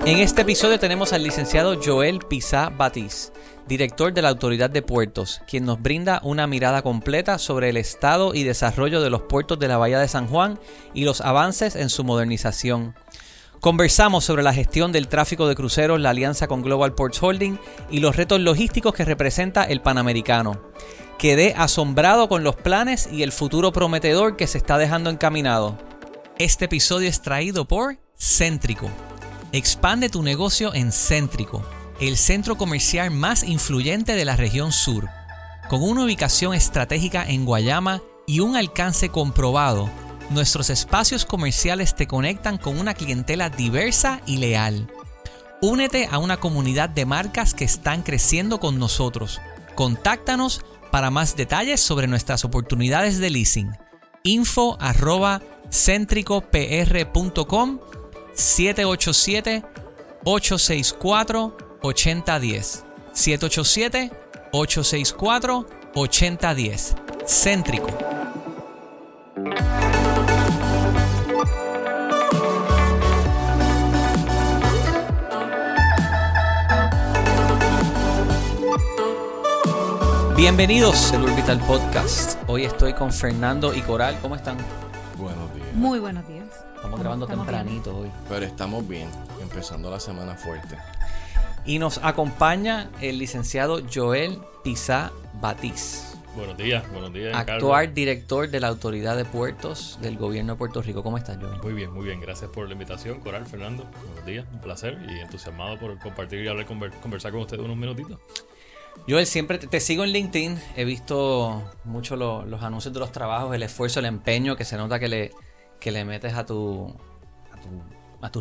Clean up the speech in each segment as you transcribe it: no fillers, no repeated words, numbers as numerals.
En este episodio tenemos al licenciado Joel Pizá Batiz, director de la Autoridad de Puertos, quien nos brinda una mirada completa sobre el estado y desarrollo de los puertos de la Bahía de San Juan y los avances en su modernización. Conversamos sobre la gestión del tráfico de cruceros, la alianza con Global Ports Holding y los retos logísticos que representa el Panamericano. Quedé asombrado con los planes y el futuro prometedor que se está dejando encaminado. Este episodio es traído por Céntrico. Expande tu negocio en Céntrico, el centro comercial más influyente de la región sur. Con una ubicación estratégica en Guayama y un alcance comprobado, nuestros espacios comerciales te conectan con una clientela diversa y leal. Únete a una comunidad de marcas que están creciendo con nosotros. Contáctanos para más detalles sobre nuestras oportunidades de leasing. info@centricopr.com 787-864-8010 787-864-8010 Céntrico. Bienvenidos al Orbital Podcast. Hoy estoy con Fernando y Coral. ¿Cómo están? Buenos días. Muy buenos días. Estamos grabando tempranito hoy. Pero estamos bien, empezando la semana fuerte. Y nos acompaña el licenciado Joel Pizá Batiz. Buenos días, actual Carlos. Director de la Autoridad de Puertos del Gobierno de Puerto Rico. ¿Cómo estás, Joel? Muy bien. Gracias por la invitación, Coral, Fernando. Buenos días, un placer y entusiasmado por compartir y conversar con ustedes unos minutitos. Joel, siempre te sigo en LinkedIn. He visto mucho los anuncios de los trabajos, el esfuerzo, el empeño que se nota que le metes a tus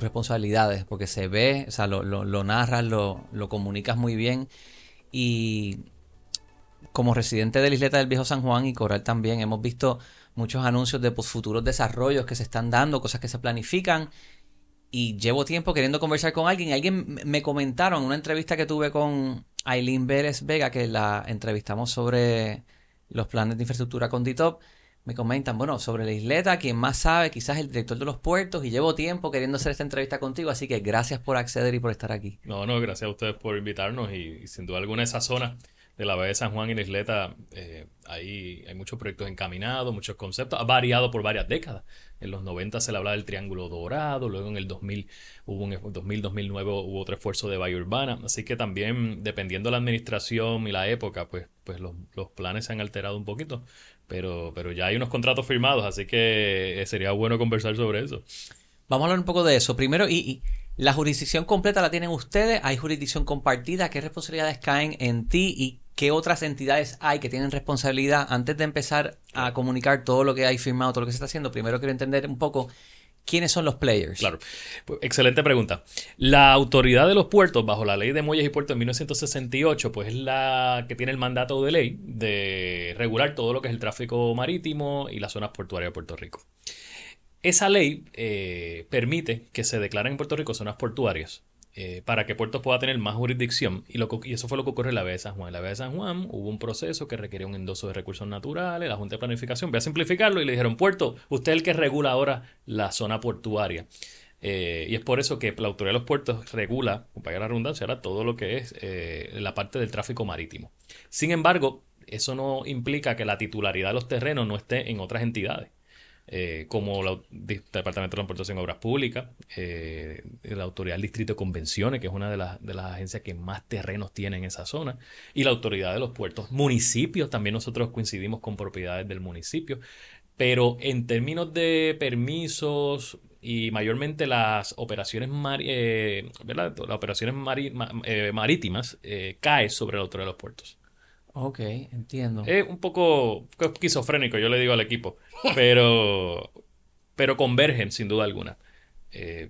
responsabilidades, porque se ve, o sea, lo narras, lo comunicas muy bien. Y como residente de la isleta del Viejo San Juan y Coral también, hemos visto muchos anuncios de futuros desarrollos que se están dando, cosas que se planifican. Y llevo tiempo queriendo conversar con alguien. Alguien me comentaron en una entrevista que tuve con Aileen Vélez Vega, que la entrevistamos sobre los planes de infraestructura con DITOP. Me comentan, bueno, sobre la isleta, quien más sabe, quizás el director de los puertos, y llevo tiempo queriendo hacer esta entrevista contigo, así que gracias por acceder y por estar aquí. No, gracias a ustedes por invitarnos y sin duda alguna esa zona de la Bahía de San Juan y la isleta, hay muchos proyectos encaminados, muchos conceptos, ha variado por varias décadas. En los 90 se le hablaba del Triángulo Dorado, luego en el 2000 2009 hubo otro esfuerzo de Bahía Urbana, así que también dependiendo de la administración y la época, pues los planes se han alterado un poquito, pero ya hay unos contratos firmados, así que sería bueno conversar sobre eso. Vamos a hablar un poco de eso. Primero, y la jurisdicción completa la tienen ustedes, hay jurisdicción compartida, ¿qué responsabilidades caen en ti y qué otras entidades hay que tienen responsabilidad? Antes de empezar a comunicar todo lo que hay firmado, todo lo que se está haciendo, primero quiero entender un poco quiénes son los players. Claro, pues, excelente pregunta. La autoridad de los puertos, bajo la ley de muelles y puertos de 1968, pues es la que tiene el mandato de ley de regular todo lo que es el tráfico marítimo y las zonas portuarias de Puerto Rico. Esa ley permite que se declaren en Puerto Rico zonas portuarias para que Puertos pueda tener más jurisdicción y eso fue lo que ocurrió en la Bahía de San Juan. En la Bahía de San Juan hubo un proceso que requería un endoso de recursos naturales, la Junta de Planificación, voy a simplificarlo, y le dijeron, Puerto, usted es el que regula ahora la zona portuaria. Y es por eso que la Autoridad de los Puertos regula, para la redundancia, ahora todo lo que es la parte del tráfico marítimo. Sin embargo, eso no implica que la titularidad de los terrenos no esté en otras entidades. Como el Departamento de Transportación y Obras Públicas, la Autoridad del Distrito de Convenciones, que es una de las agencias que más terrenos tiene en esa zona, y la Autoridad de los Puertos. Municipios, también nosotros coincidimos con propiedades del municipio, pero en términos de permisos y mayormente las operaciones marítimas cae sobre la Autoridad de los Puertos. Ok, entiendo. Es un poco esquizofrénico, yo le digo al equipo, pero convergen sin duda alguna.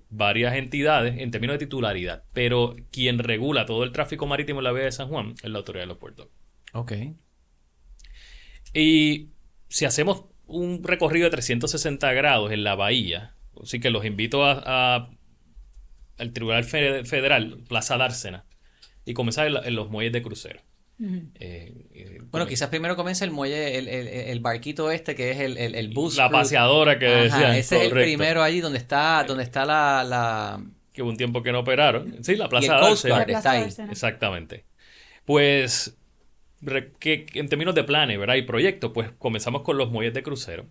Varias entidades en términos de titularidad, pero quien regula todo el tráfico marítimo en la Bahía de San Juan es la Autoridad de los Puertos. Ok. Y si hacemos un recorrido de 360 grados en la bahía, así que los invito al Tribunal Federal, Plaza Dársena, y comenzar en los muelles de crucero. Bueno, quizás primero comienza el muelle, el barquito este que es el bus. La paseadora que decían. Ese es el primero allí donde está que hubo un tiempo que no operaron. Sí, la Y Plaza el Coast Dársena. Guard está ahí. Exactamente. Pues, que en términos de planes, ¿verdad? Y proyectos, pues comenzamos con los muelles de crucero.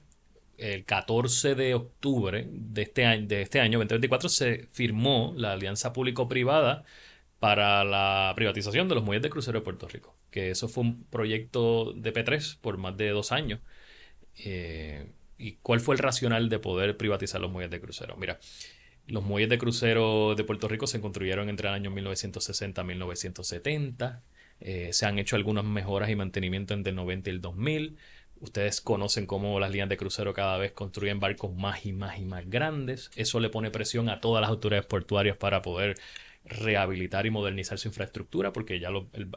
El 14 de octubre de este año 2024 se firmó la alianza público-privada para la privatización de los muelles de crucero de Puerto Rico. Que eso fue un proyecto de P3 por más de 2 años. ¿Y cuál fue el racional de poder privatizar los muelles de crucero? Mira, los muelles de crucero de Puerto Rico se construyeron entre el año 1960 y 1970. Se han hecho algunas mejoras y mantenimiento entre el 90 y el 2000. Ustedes conocen cómo las líneas de crucero cada vez construyen barcos más y más y más grandes. Eso le pone presión a todas las autoridades portuarias para poder rehabilitar y modernizar su infraestructura, porque ya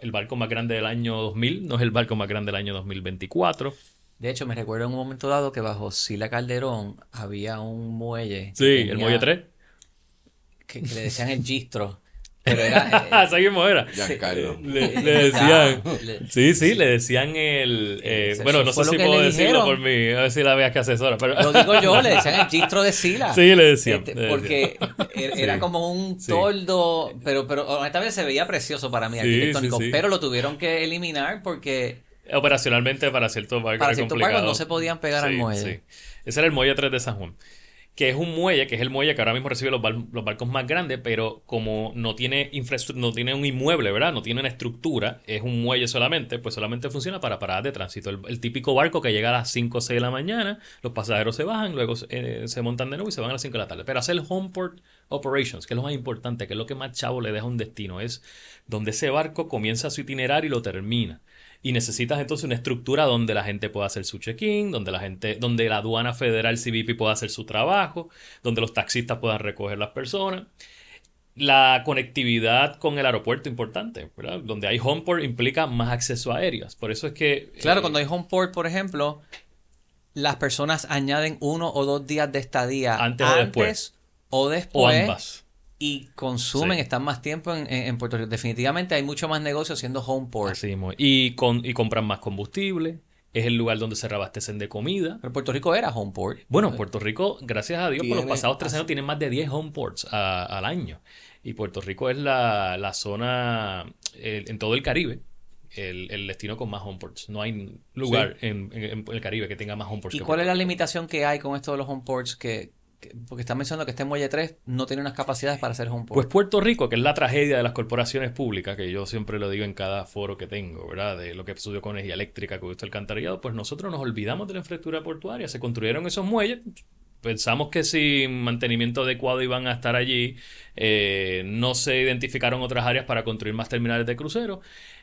el barco más grande del año 2000 no es el barco más grande del año 2024. De hecho, me recuerdo en un momento dado que bajo Sila Calderón había un muelle. Sí, el muelle 3. Que le decían el Gistro. Pero era. Así mismo era. Giancarlo. Le decían. le- Sí, le decían el. Eso Bueno, no fue sé lo si que puedo le decirlo dijeron. por mí. A ver si la veas que asesora. Pero... Lo digo yo, le decían el Gistro de Sila. Sí, le decían. Porque era Sí. como un Sí. toldo, pero honestamente se veía precioso para mí, Sí, arquitectónico, sí, sí. pero lo tuvieron que eliminar porque Operacionalmente para ciertos barcos para era ciertos complicado. barcos no se podían pegar al muelle. Sí. Ese era el muelle 3 de San Juan. Que es un muelle, que es el muelle que ahora mismo recibe los barcos más grandes, pero como no tiene no tiene un inmueble, ¿verdad? No tiene una estructura, es un muelle solamente, pues solamente funciona para paradas de tránsito. El típico barco que llega a las 5 o 6 de la mañana, los pasajeros se bajan, luego se montan de nuevo y se van a las 5 de la tarde. Pero hacer homeport operations, que es lo más importante, que es lo que más chavo le deja un destino, es donde ese barco comienza su itinerario y lo termina. Y necesitas entonces una estructura donde la gente pueda hacer su check-in, donde la aduana federal CBP pueda hacer su trabajo, donde los taxistas puedan recoger las personas. La conectividad con el aeropuerto importante, ¿verdad? Donde hay homeport implica más acceso aéreos. Por eso es que... Claro, cuando hay homeport, por ejemplo, las personas añaden 1 o 2 días de estadía Antes o después. o o después ambas. y consumen, Sí. están más tiempo en Puerto Rico. Definitivamente hay mucho más negocio siendo homeport. Así mismo. Y compran más combustible. Es el lugar donde se reabastecen de comida. Pero Puerto Rico era homeport. Bueno, Puerto Rico, gracias a Dios, por los Tiene- pasados 3 años tienen más de 10 homeports al año. Y Puerto Rico es la zona en todo el Caribe, el destino con más homeports. No hay lugar en el Caribe que tenga más homeports. ¿Y que cuál es Puerto la Rico. limitación que hay con esto de los homeports? Porque están mencionando que este muelle 3 no tiene unas capacidades para hacer homeport. Pues Puerto Rico, que es la tragedia de las corporaciones públicas, que yo siempre lo digo en cada foro que tengo, ¿verdad? De lo que sucedió con energía eléctrica, con esto el alcantarillado, pues nosotros nos olvidamos de la infraestructura portuaria. Se construyeron esos muelles. Pensamos que sin mantenimiento adecuado iban a estar allí. No se identificaron otras áreas para construir más terminales de crucero.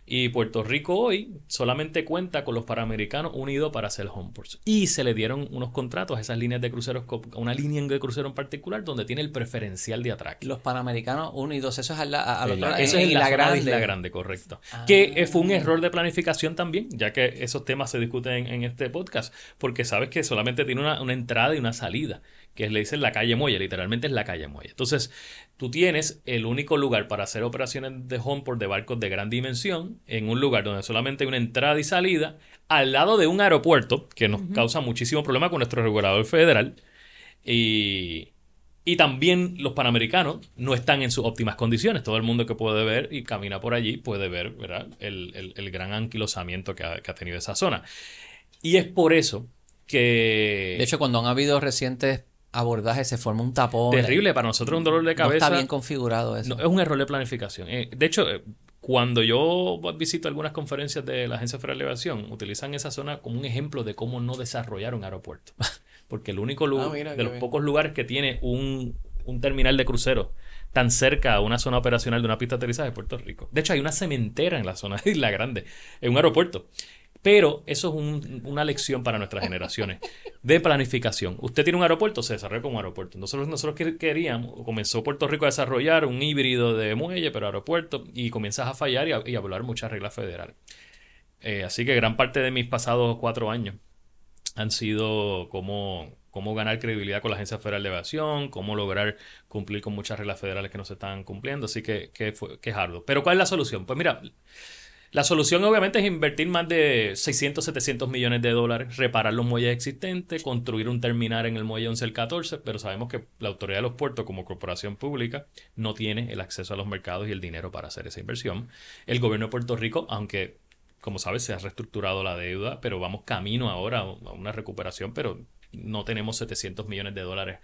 Y Puerto Rico hoy solamente cuenta con los Panamericanos unidos para hacer homeports. Y se le dieron unos contratos a esas líneas de cruceros, a una línea de crucero en particular, donde tiene el preferencial de atraque. Los Panamericanos 1 y 2, eso es al otro lado, Eso es en la Isla zona de Grande. Isla Grande, correcto. Ah. Que fue un error de planificación también, ya que esos temas se discuten en este podcast, porque sabes que solamente tiene una entrada y una salida, que le dicen la calle Muelle, literalmente es la calle Muelle. Entonces, tú tienes el único lugar para hacer operaciones de homeport de barcos de gran dimensión, en un lugar donde solamente hay una entrada y salida, al lado de un aeropuerto, que nos causa muchísimo problema con nuestro regulador federal, y también los Panamericanos no están en sus óptimas condiciones. Todo el mundo que puede ver y camina por allí puede ver, ¿verdad?, el gran anquilosamiento que ha tenido esa zona. Y es por eso que... De hecho, cuando han habido recientes abordajes se forma un tapón. terrible, para nosotros es un dolor de No cabeza. está bien configurado eso. No, es un error de planificación. De hecho, cuando yo visito algunas conferencias de la Agencia Federal de Aviación, utilizan esa zona como un ejemplo de cómo no desarrollar un aeropuerto. Porque el único lugar, mira, de qué los bien. pocos lugares que tiene un terminal de crucero tan cerca a una zona operacional de una pista de aterrizaje es Puerto Rico. De hecho, hay una cementera en la zona de Isla Grande, en un aeropuerto. Pero eso es una lección para nuestras generaciones de planificación. Usted tiene un aeropuerto, se desarrolla como un aeropuerto. Nosotros queríamos, comenzó Puerto Rico a desarrollar un híbrido de muelle, pero aeropuerto, y comienzas a fallar y a violar muchas reglas federales. Así que gran parte de mis pasados 4 años han sido cómo ganar credibilidad con la Agencia Federal de Aviación, cómo lograr cumplir con muchas reglas federales que no se están cumpliendo. Así que es arduo. Pero ¿cuál es la solución? Pues mira... La solución obviamente es invertir más de 600, 700 millones de dólares, reparar los muelles existentes, construir un terminal en el muelle 11 al 14, pero sabemos que la Autoridad de los Puertos como corporación pública no tiene el acceso a los mercados y el dinero para hacer esa inversión. El gobierno de Puerto Rico, aunque como sabes se ha reestructurado la deuda, pero vamos camino ahora a una recuperación, pero no tenemos 700 millones de dólares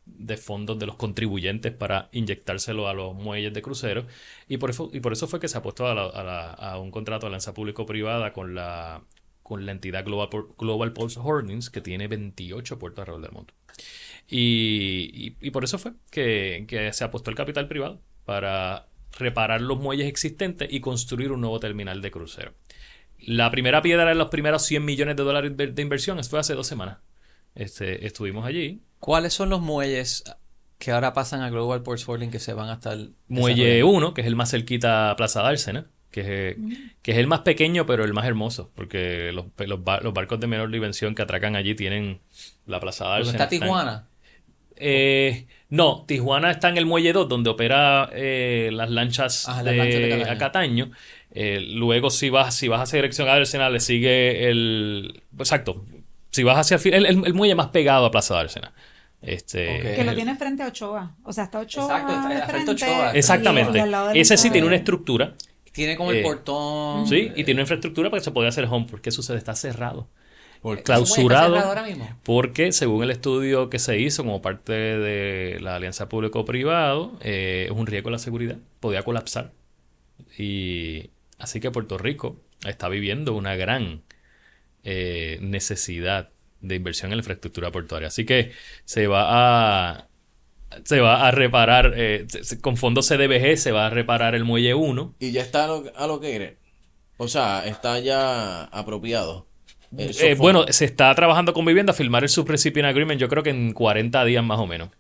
de fondos de los contribuyentes para inyectárselo a los muelles de cruceros y por eso fue que se apostó a un contrato de alianza público-privada con la entidad Global Pulse Holdings, que tiene 28 puertos alrededor del mundo. Y por eso fue que se apostó el capital privado para reparar los muelles existentes y construir un nuevo terminal de crucero. La primera piedra de los primeros 100 millones de dólares de inversión fue hace 2 semanas. Estuvimos allí. ¿Cuáles son los muelles que ahora pasan a Global Ports Holdings que se van hasta el Muelle 1, que es el más cerquita a Plaza Dársena, que es el más pequeño pero el más hermoso, porque los barcos de menor dimensión que atracan allí tienen la Plaza Dársena. ¿Está Tijuana? No, Tijuana está en el muelle 2, donde opera las lanchas de Cataño. Luego si vas hacia dirección a Dársena, le sigue exacto. Si vas hacia el muelle más pegado a Plaza Dársena. Que lo tiene frente a Ochoa. O sea, está Ochoa. Exacto, de frente a Ochoa. Exactamente. Ese sí tiene una estructura. Tiene como el portón. Sí, y tiene una infraestructura para que se pueda hacer home. ¿Por qué sucede? Está cerrado. ¿Está Clausurado. cerrado ahora mismo? Porque según el estudio que se hizo como parte de la alianza público-privado, es un riesgo a la seguridad. Podía colapsar. Y así que Puerto Rico está viviendo una gran necesidad de inversión en la infraestructura portuaria. Así que se va a reparar, con fondos CDBG se va a reparar el muelle 1. Y ya está a lo que eres. O sea, está ya apropiado. Bueno, se está trabajando con vivienda a firmar el Subrecipient Agreement, yo creo que en 40 días más o menos.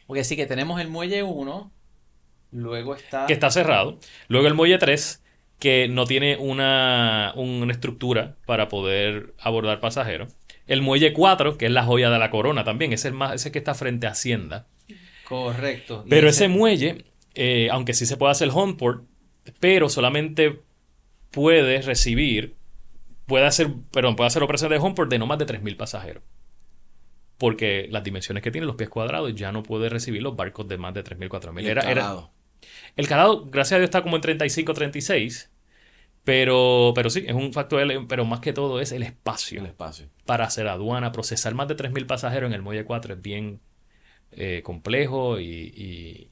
Porque sí que tenemos el muelle 1, luego está... Que está cerrado. Luego el muelle 3, que no tiene una estructura para poder abordar pasajeros. El muelle 4, que es la joya de la corona también, es ese que está frente a Hacienda. Correcto. Pero ese muelle, aunque sí se puede hacer homeport, pero solamente puede hacer operaciones de homeport de no más de 3,000 pasajeros. Porque las dimensiones que tiene, los pies cuadrados, ya no puede recibir los barcos de más de 3,000, 4,000. El calado, gracias a Dios, está como en 35, 36. Pero sí, es un factor, pero más que todo es el espacio. Para hacer aduana, procesar más de 3,000 pasajeros en el muelle 4 es bien complejo y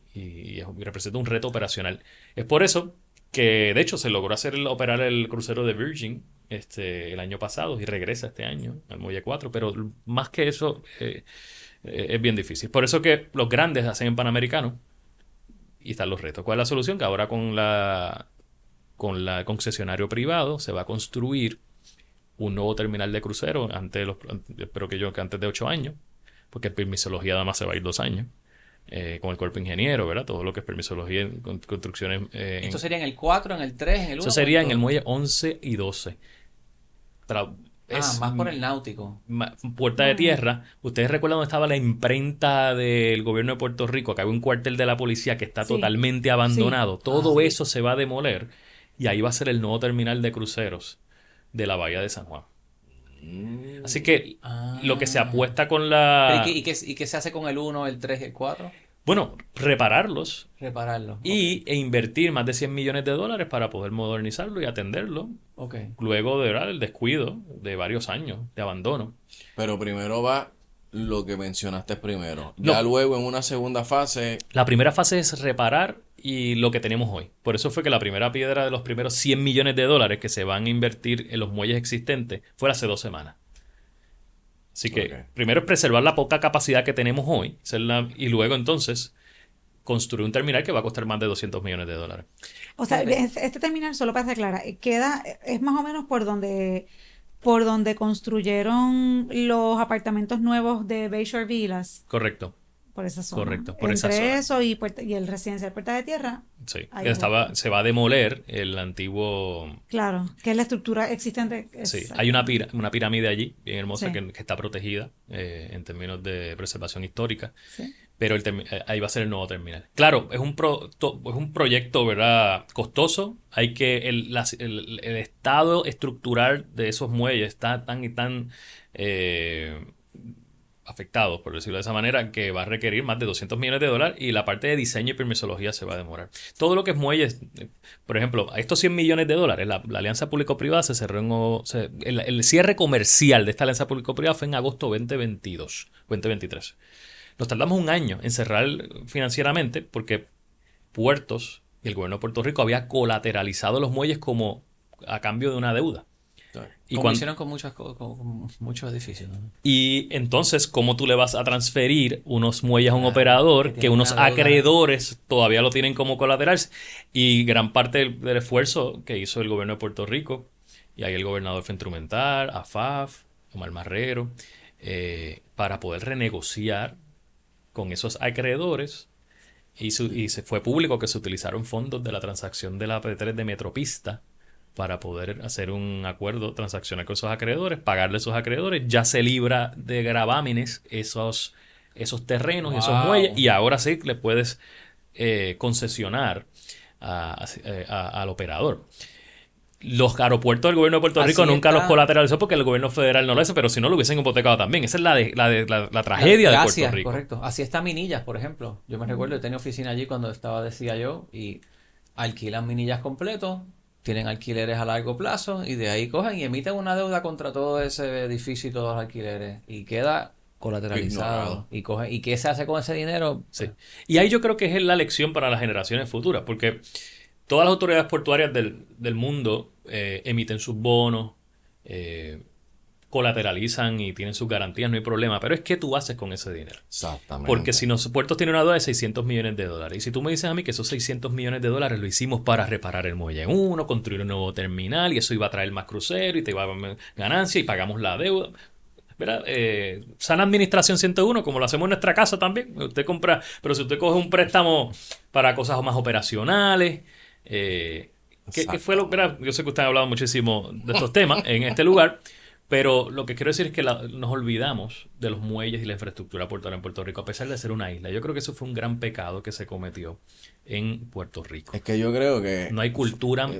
representa un reto operacional. Es por eso que, de hecho, se logró operar el crucero de Virgin el año pasado y regresa este año al muelle 4, pero más que eso es bien difícil. Por eso que los grandes hacen en Panamericano y están los retos. ¿Cuál es la solución? Que ahora con el concesionario privado se va a construir un nuevo terminal de crucero espero que antes de 8 años, porque en permisología además se va a ir 2 años, con el cuerpo ingeniero, ¿verdad? Todo lo que es permisología en construcciones. ¿Esto sería en el 4, en el 3, en el 1? Eso sería en el muelle 11 y 12. Más por el náutico. Puerta de tierra. ¿Ustedes recuerdan dónde estaba la imprenta del gobierno de Puerto Rico? Que había un cuartel de la policía que está totalmente abandonado. Todo eso se va a demoler. Y ahí va a ser el nuevo terminal de cruceros de la bahía de San Juan. Así que lo que se apuesta con la... ¿Y qué se hace con el 1, el 3 y el 4? Bueno, repararlos. E invertir más de 100 millones de dólares para poder modernizarlo y atenderlo. Luego del descuido de varios años de abandono. Pero primero va lo que mencionaste primero. Ya luego en una segunda fase... La primera fase es reparar y lo que tenemos hoy. Por eso fue que la primera piedra de los primeros 100 millones de dólares que se van a invertir en los muelles existentes fue hace 2 semanas. Así que primero es preservar la poca capacidad que tenemos hoy y luego entonces construir un terminal que va a costar más de 200 millones de dólares. O sea, este terminal, solo para aclarar, es más o menos por donde construyeron los apartamentos nuevos de Bayshore Villas. Correcto. Por esa zona. Correcto, por Entre esa zona. eso y el residencial Puerta de Tierra. Sí, se va a demoler el antiguo... Claro, que es la estructura existente. Sí, hay una pirámide allí, bien hermosa, que está protegida en términos de preservación histórica. Sí. pero ahí va a ser el nuevo terminal. Claro, es un proyecto, ¿verdad?, costoso. Hay que el estado estructural de esos muelles está tan y tan afectado, por decirlo de esa manera, que va a requerir más de $200 millones y la parte de diseño y permisología se va a demorar. Todo lo que es muelles, por ejemplo, a estos $100 millones, la alianza público-privada se cerró el cierre comercial de esta alianza público-privada fue en agosto 2023. Nos tardamos un año en cerrar financieramente porque Puertos y el gobierno de Puerto Rico había colateralizado los muelles como a cambio de una deuda. Y como hicieron con muchos edificios, ¿no? Y entonces, ¿cómo tú le vas a transferir unos muelles a un operador que unos acreedores todavía lo tienen como colaterales? Y gran parte del esfuerzo que hizo el gobierno de Puerto Rico, y ahí el gobernador fue instrumental, AFAF, Omar Marrero, para poder renegociar con esos acreedores. Y se fue público que se utilizaron fondos de la transacción de la P3 de Metropista para poder hacer un acuerdo transaccional con esos acreedores, pagarle a esos acreedores, ya se libra de gravámenes esos terrenos y esos muelles, y ahora sí le puedes concesionar al operador. Los aeropuertos del gobierno de Puerto Rico nunca los colateralizó porque el gobierno federal no lo hizo, pero si no lo hubiesen hipotecado también. Esa es la tragedia de Puerto Rico. Correcto. Así está Minillas, por ejemplo. Yo me recuerdo, yo tenía oficina allí cuando decía yo, y alquilan Minillas completo, tienen alquileres a largo plazo, y de ahí cogen y emiten una deuda contra todo ese edificio y todos los alquileres, y queda colateralizado. ¿Y qué se hace con ese dinero? Sí. Y ahí yo creo que es la lección para las generaciones futuras, porque todas las autoridades portuarias del mundo emiten sus bonos, colateralizan y tienen sus garantías, no hay problema. Pero es ¿qué tú haces con ese dinero? Exactamente. Porque si los puertos tienen una deuda de $600 millones, y si tú me dices a mí que esos $600 millones lo hicimos para reparar el muelle 1, construir un nuevo terminal, y eso iba a traer más cruceros y te iba a dar ganancia y pagamos la deuda. ¿Verdad? Sana administración 101, como lo hacemos en nuestra casa también. Usted compra, pero si usted coge un préstamo para cosas más operacionales, ¿qué fue lo que era? Yo sé que usted ha hablado muchísimo de estos temas en este lugar, pero lo que quiero decir es que nos olvidamos de los muelles y la infraestructura portuaria en Puerto Rico, a pesar de ser una isla. Yo creo que eso fue un gran pecado que se cometió en Puerto Rico. Es que yo creo que no hay cultura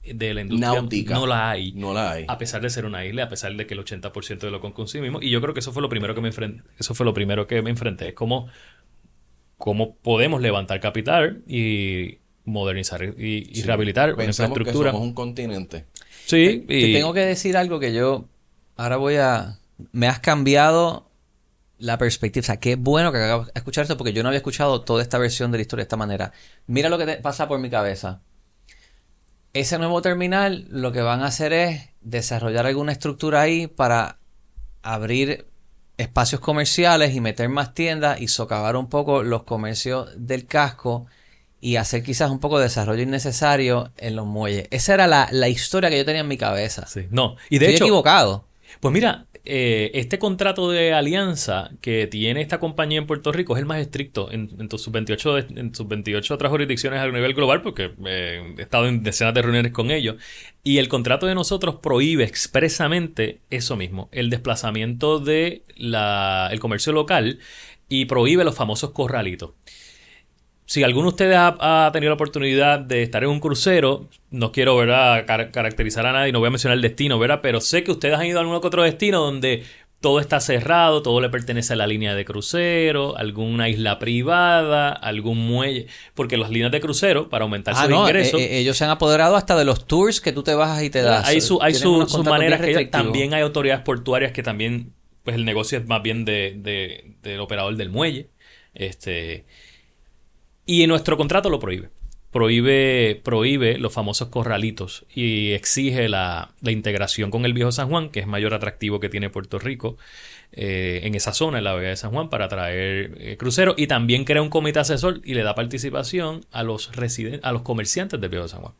de la industria náutica. No la hay. A pesar de ser una isla, a pesar de que el 80% de lo que consumimos. Y yo creo que eso fue lo primero que me enfrenté. Es cómo podemos levantar capital y modernizar y rehabilitar una infraestructura. Que somos un continente. Sí. Te tengo que decir algo que me has cambiado la perspectiva. O sea, qué bueno que acabas de escuchar esto, porque yo no había escuchado toda esta versión de la historia de esta manera. Mira lo que pasa por mi cabeza. Ese nuevo terminal lo que van a hacer es desarrollar alguna estructura ahí para abrir espacios comerciales y meter más tiendas y socavar un poco los comercios del casco y hacer quizás un poco de desarrollo innecesario en los muelles. Esa era la historia que yo tenía en mi cabeza. Sí. No, y de Estoy hecho equivocado. Pues mira, este contrato de alianza que tiene esta compañía en Puerto Rico es el más estricto en sus 28 otras jurisdicciones a nivel global, porque he estado en decenas de reuniones con ellos, y el contrato de nosotros prohíbe expresamente eso mismo, el desplazamiento de el comercio local, y prohíbe los famosos corralitos. Si alguno de ustedes ha tenido la oportunidad de estar en un crucero, no quiero, ¿verdad?, caracterizar a nadie, no voy a mencionar el destino, ¿verdad?, pero sé que ustedes han ido a algún otro destino donde todo está cerrado, todo le pertenece a la línea de crucero, alguna isla privada, algún muelle, porque las líneas de crucero, para aumentar sus ingresos... ellos se han apoderado hasta de los tours que tú te bajas y te das. Hay sus maneras que también hay autoridades portuarias que también, pues el negocio es más bien del operador del muelle, y en nuestro contrato lo prohíbe. Prohíbe los famosos corralitos y exige la integración con el Viejo San Juan, que es el mayor atractivo que tiene Puerto Rico en esa zona, en la Vega de San Juan, para atraer cruceros. Y también crea un comité asesor y le da participación a los comerciantes del Viejo San Juan.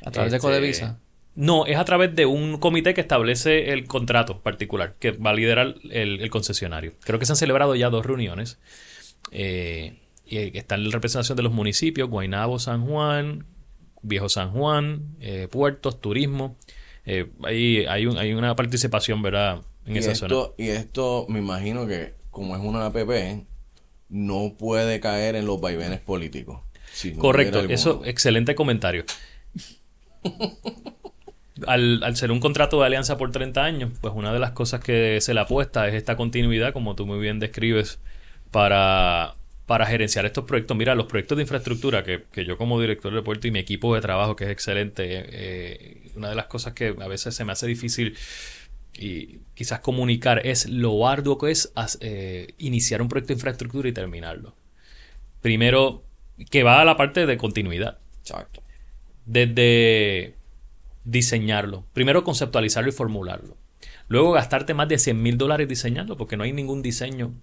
¿A través de Codevisa? No, es a través de un comité que establece el contrato particular, que va a liderar el concesionario. Creo que se han celebrado ya 2 reuniones. Y está en la representación de los municipios, Guaynabo, San Juan, Viejo San Juan, puertos, turismo. Hay una participación, ¿verdad?, en esa zona. Y esto me imagino que, como es una APP, no puede caer en los vaivenes políticos. Sin Correcto, duda eso, alguna. excelente comentario. Al ser un contrato de alianza por 30 años, pues una de las cosas que se le apuesta es esta continuidad, como tú muy bien describes, para gerenciar estos proyectos. Mira, los proyectos de infraestructura que yo como director de puerto y mi equipo de trabajo, que es excelente, una de las cosas que a veces se me hace difícil y quizás comunicar es lo arduo que es iniciar un proyecto de infraestructura y terminarlo. Primero, que va a la parte de continuidad. Exacto. Desde diseñarlo. Primero conceptualizarlo y formularlo. Luego gastarte más de $100,000 diseñando, porque no hay ningún diseño.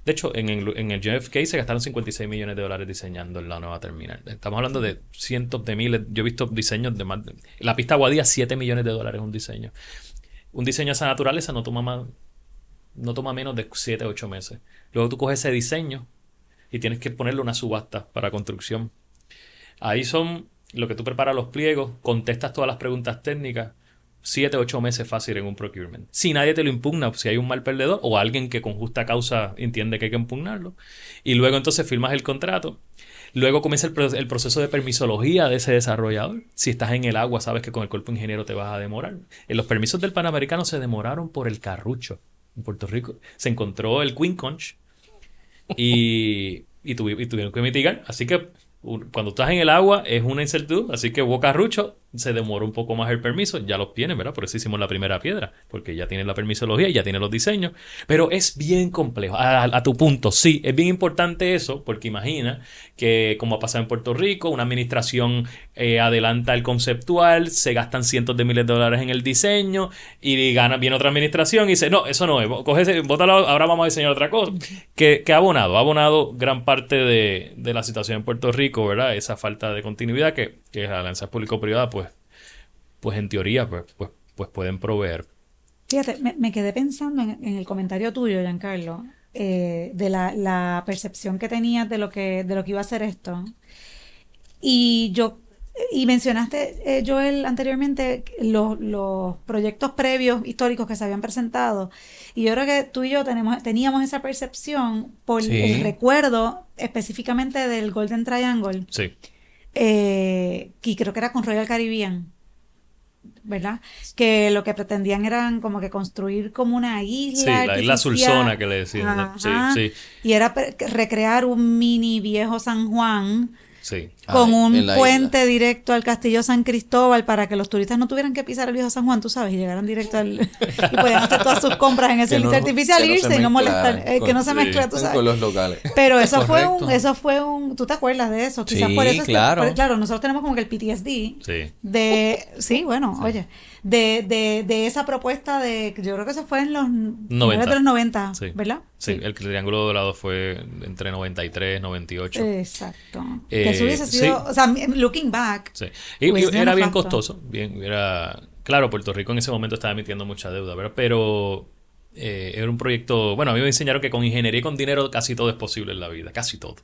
De hecho, en el JFK se gastaron $56 millones diseñando la nueva terminal. Estamos hablando de cientos de miles. Yo he visto diseños de más. La pista Guadía, $7 millones un diseño. Un diseño de esa naturaleza no toma menos de 7 o 8 meses. Luego tú coges ese diseño y tienes que ponerle una subasta para construcción. Ahí son lo que tú preparas los pliegos, contestas todas las preguntas técnicas, 7 o 8 meses fácil en un procurement. Si nadie te lo impugna, si hay un mal perdedor o alguien que con justa causa entiende que hay que impugnarlo. Y luego entonces firmas el contrato. Luego comienza el proceso de permisología de ese desarrollador. Si estás en el agua, sabes que con el cuerpo ingeniero te vas a demorar. En los permisos del Panamericano se demoraron por el carrucho. En Puerto Rico se encontró el Queen Conch y tuvieron que mitigar. Así que cuando estás en el agua es una incertidumbre. Así que hubo carrucho, se demoró un poco más el permiso. Ya los tienen, ¿verdad? Por eso hicimos la primera piedra, porque ya tienen la permisología y ya tienen los diseños. Pero es bien complejo. A tu punto, sí, es bien importante eso, porque imagina que, como ha pasado en Puerto Rico, una administración adelanta el conceptual, se gastan cientos de miles de dólares en el diseño y viene otra administración y dice, no, eso no es, bótalo, ahora vamos a diseñar otra cosa. Que ha abonado gran parte de la situación en Puerto Rico, ¿verdad? Esa falta de continuidad que las alianzas público-privadas, pues en teoría, pues pueden proveer. Fíjate, me quedé pensando en el comentario tuyo, Giancarlo, de la percepción que tenías de lo que iba a ser esto. Y mencionaste, Joel, anteriormente los proyectos previos históricos que se habían presentado. Y yo creo que tú y yo teníamos esa percepción por Sí. el recuerdo específicamente del Golden Triangle. Sí. Y creo que era con Royal Caribbean, ¿verdad? Que lo que pretendían eran como que construir como una isla Sí, la isla artificial. Sulzona que le decían. ¿no? Ajá. Sí. Y era recrear un mini viejo San Juan Sí. con un en la puente directo al Castillo San Cristóbal para que los turistas no tuvieran que pisar el viejo San Juan, tú sabes, y llegaran directo y podían hacer todas sus compras en ese Que no- sitio artificial que e no irse se y no molestar, mezclaran que no se con- mezcla, tú sabes. con los locales. Pero eso Correcto. fue un, ¿tú te acuerdas de eso? Quizás Sí, por eso es claro. claro, nosotros tenemos como que el PTSD Sí. sí, bueno, oye, de esa propuesta yo creo que eso fue en los 90. de los 90, Sí. ¿verdad? Sí, el Triángulo Dorado fue entre 93 y 98. Exacto. Que eso hubiese sí. sido, o sea, looking back. Sí. Y hubiese sido era bien nefasto. costoso. Claro, Puerto Rico en ese momento estaba emitiendo mucha deuda, ¿verdad? Pero era un proyecto. Bueno, a mí me enseñaron que con ingeniería y con dinero casi todo es posible en la vida, casi todo.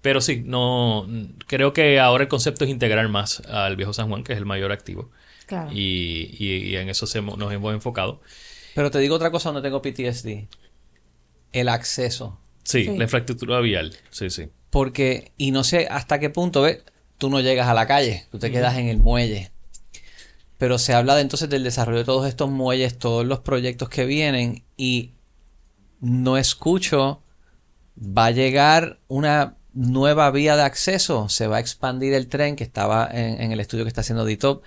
Pero sí, no creo que ahora el concepto es integrar más al viejo San Juan, que es el mayor activo. Claro. Y en eso nos hemos enfocado. Pero te digo otra cosa donde tengo PTSD. El acceso. Sí, Sí. la infraestructura vial. Sí. Porque, y no sé hasta qué punto, ¿ves? Tú no llegas a la calle, tú te quedas en el muelle. Pero se habla entonces del desarrollo de todos estos muelles, todos los proyectos que vienen, y no escucho, va a llegar una nueva vía de acceso, se va a expandir el tren que estaba en el estudio que está haciendo DITOP,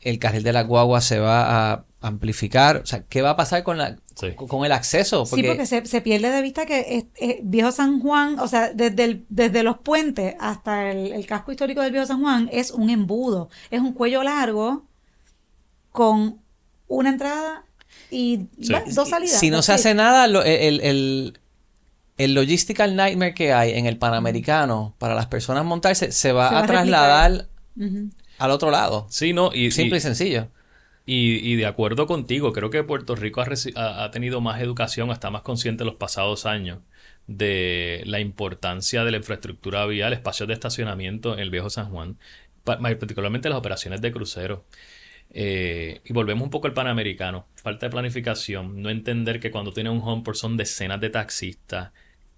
el carril de la guagua se va a amplificar, o sea, ¿qué va a pasar con Sí. con el acceso? Sí, porque se pierde de vista que Viejo San Juan, o sea, desde los puentes hasta el casco histórico del Viejo San Juan es un embudo, es un cuello largo con una entrada y Sí. dos salidas. Si no se hace nada, el logistical nightmare que hay en el Panamericano para las personas montarse se va Se va a a trasladar Ujú. al otro lado. Sí, no, Simple y sencillo. Y de acuerdo contigo, creo que Puerto Rico ha tenido más educación, está más consciente en los pasados años de la importancia de la infraestructura vial, espacios de estacionamiento en el viejo San Juan, particularmente las operaciones de crucero. Y volvemos un poco al Panamericano, falta de planificación, no entender que cuando tienes un Humper son decenas de taxistas,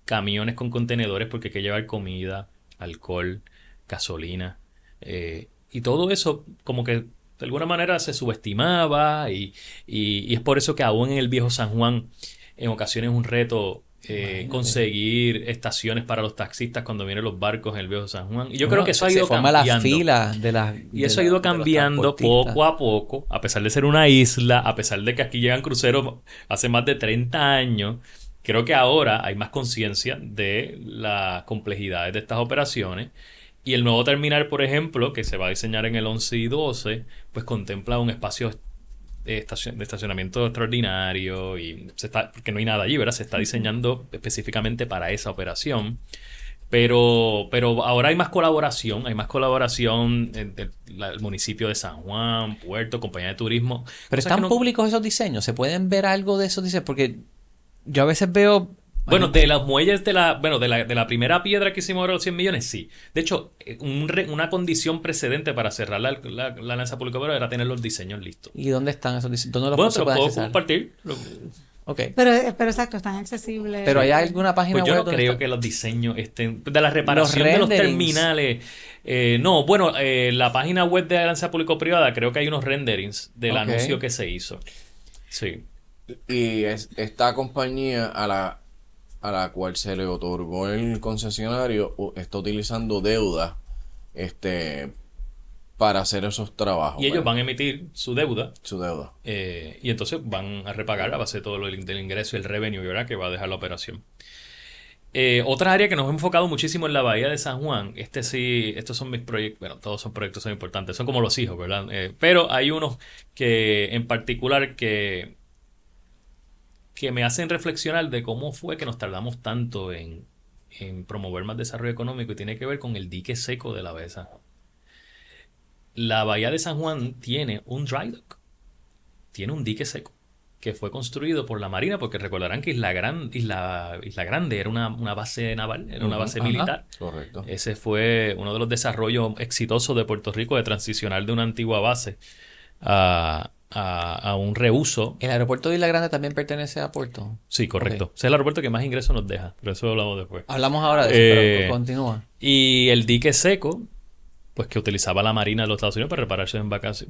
camiones con contenedores porque hay que llevar comida, alcohol, gasolina, y todo eso como que de alguna manera se subestimaba y es por eso que aún en el viejo San Juan en ocasiones es un reto conseguir estaciones para los taxistas cuando vienen los barcos en el viejo San Juan. Y yo creo que eso ha ido cambiando. Se forma la fila y eso ha ido cambiando poco a poco, a pesar de ser una isla, a pesar de que aquí llegan cruceros hace más de 30 años. Creo que ahora hay más conciencia de las complejidades de estas operaciones. Y el nuevo terminal, por ejemplo, que se va a diseñar en el 11 y 12, pues contempla un espacio de estacionamiento extraordinario y porque no hay nada allí, ¿verdad? Se está diseñando específicamente para esa operación. Pero ahora hay más colaboración entre el municipio de San Juan, Puerto, compañía de turismo. Pero están públicos esos diseños, ¿se pueden ver algo de esos diseños? Porque yo a veces veo... Bueno, de los muelles de la primera piedra que hicimos ahora los 100 millones, sí. De hecho, una condición precedente para cerrar la alianza público-privada era tener los diseños listos. ¿Y dónde están esos diseños? ¿Dónde los te los puedo compartir? Okay. Pero exacto, están accesibles. Pero hay alguna página web. Pues yo no creo que los diseños estén... De la reparación de los terminales. No, bueno, la página web de alianza público-privada creo que hay unos renderings del anuncio que se hizo. Sí. Y esta compañía a la cual se le otorgó el concesionario está utilizando deuda para hacer esos trabajos. Y ellos van a emitir su deuda. Y entonces van a repagar a base de todo del ingreso y el revenue, ¿verdad?, que va a dejar la operación. Otra área que nos hemos enfocado muchísimo en la bahía de San Juan. Estos son mis proyectos. Bueno, todos son proyectos, son importantes. Son como los hijos, ¿verdad? Pero hay unos que en particular que me hacen reflexionar de cómo fue que nos tardamos tanto en promover más desarrollo económico, y tiene que ver con el dique seco de la bahía de San Juan. La bahía de San Juan tiene un dry dock, tiene un dique seco que fue construido por la Marina, porque recordarán que Isla Grande era una base naval, era una base militar. Correcto. Ese fue uno de los desarrollos exitosos de Puerto Rico, de transicionar de una antigua base a un reuso. ¿El aeropuerto de Isla Grande también pertenece a Puerto? Sí, correcto. Okay. Ese es el aeropuerto que más ingresos nos deja, pero eso lo hablamos después. Hablamos ahora de eso, pero continúa. Y el dique seco, pues que utilizaba la Marina de los Estados Unidos para reparar sus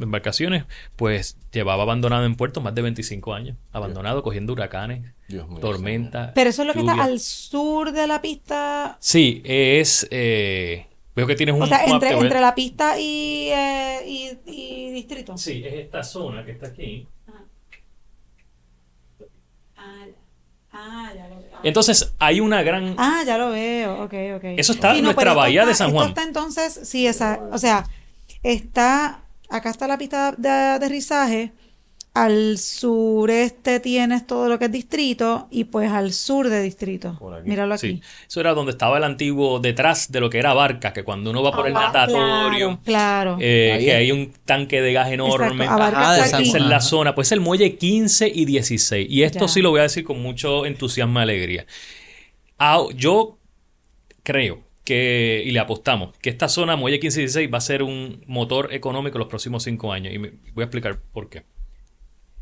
embarcaciones, pues llevaba abandonado en puerto más de 25 años. Abandonado, cogiendo huracanes, tormentas. Pero eso es lo que está al sur de la pista. Sí, veo que tienes un... O sea, entre la pista y distrito. Sí, es esta zona que está aquí. Ya lo veo. Entonces, hay una gran... ya lo veo. Ok. Eso está en nuestra bahía de San Juan. Esto está entonces, sí, o sea, acá está la pista de aterrizaje. Al sureste tienes todo lo que es distrito y pues al sur de distrito. Míralo aquí. Sí. Eso era donde estaba el antiguo, detrás de lo que era Barca, que cuando uno va por el natatorio, claro. Que hay un tanque de gas enorme. Esa es la zona. Pues el muelle 15 y 16. Y esto sí lo voy a decir con mucho entusiasmo y alegría. Yo creo y le apostamos que esta zona, muelle 15 y 16, va a ser un motor económico los próximos 5 años. Y voy a explicar por qué.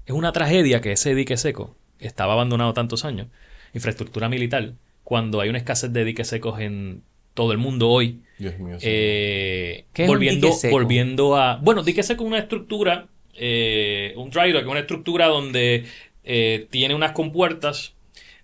Es una tragedia que ese dique seco estaba abandonado tantos años. Infraestructura militar, cuando hay una escasez de diques secos en todo el mundo hoy. Dios mío. ¿Qué es un dique seco? Volviendo a... Bueno, dique seco es una estructura, un dry dock, una estructura donde tiene unas compuertas.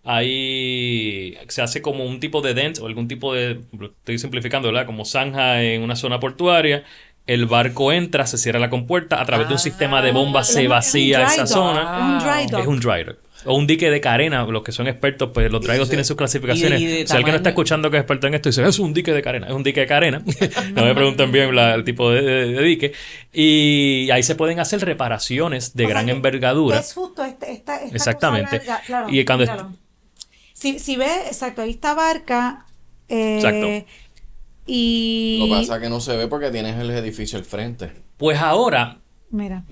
Ahí se hace como un tipo de dent o algún tipo de... Estoy simplificando, ¿verdad? Como zanja en una zona portuaria. El barco entra, se cierra la compuerta, a través de un sistema de bombas se vacía esa zona. Es un dry dock. O un dique de carena. Los que son expertos, pues los dry docks tienen sus clasificaciones. Si alguien no está escuchando que es experto en esto, dice, es un dique de carena. Es un dique de carena. No me pregunten bien el tipo de dique. Y ahí se pueden hacer reparaciones de gran envergadura. Es justo esta exactamente. Cosa larga. Claro, y cuando si ves, exacto, ahí está Barca. Exacto. Y... Lo que pasa es que no se ve porque tienes el edificio al frente. Pues ahora... Mira.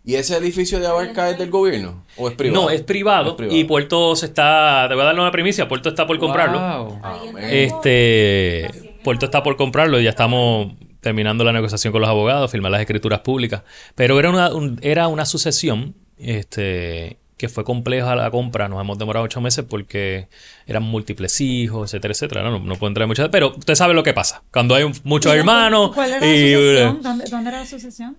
¿Y ese edificio de Abarca es del gobierno? ¿O es privado? No, es privado. Y Puerto te voy a dar una primicia, Puerto está por comprarlo. Puerto está por comprarlo y ya estamos terminando la negociación con los abogados, firmar las escrituras públicas. Pero era una sucesión, que fue compleja la compra. Nos hemos demorado 8 meses porque eran múltiples hijos, etcétera, etcétera. No puedo entrar en muchas, pero usted sabe lo que pasa. Cuando hay muchos hermanos... ¿Cuál era la sucesión? ¿Dónde era la sucesión?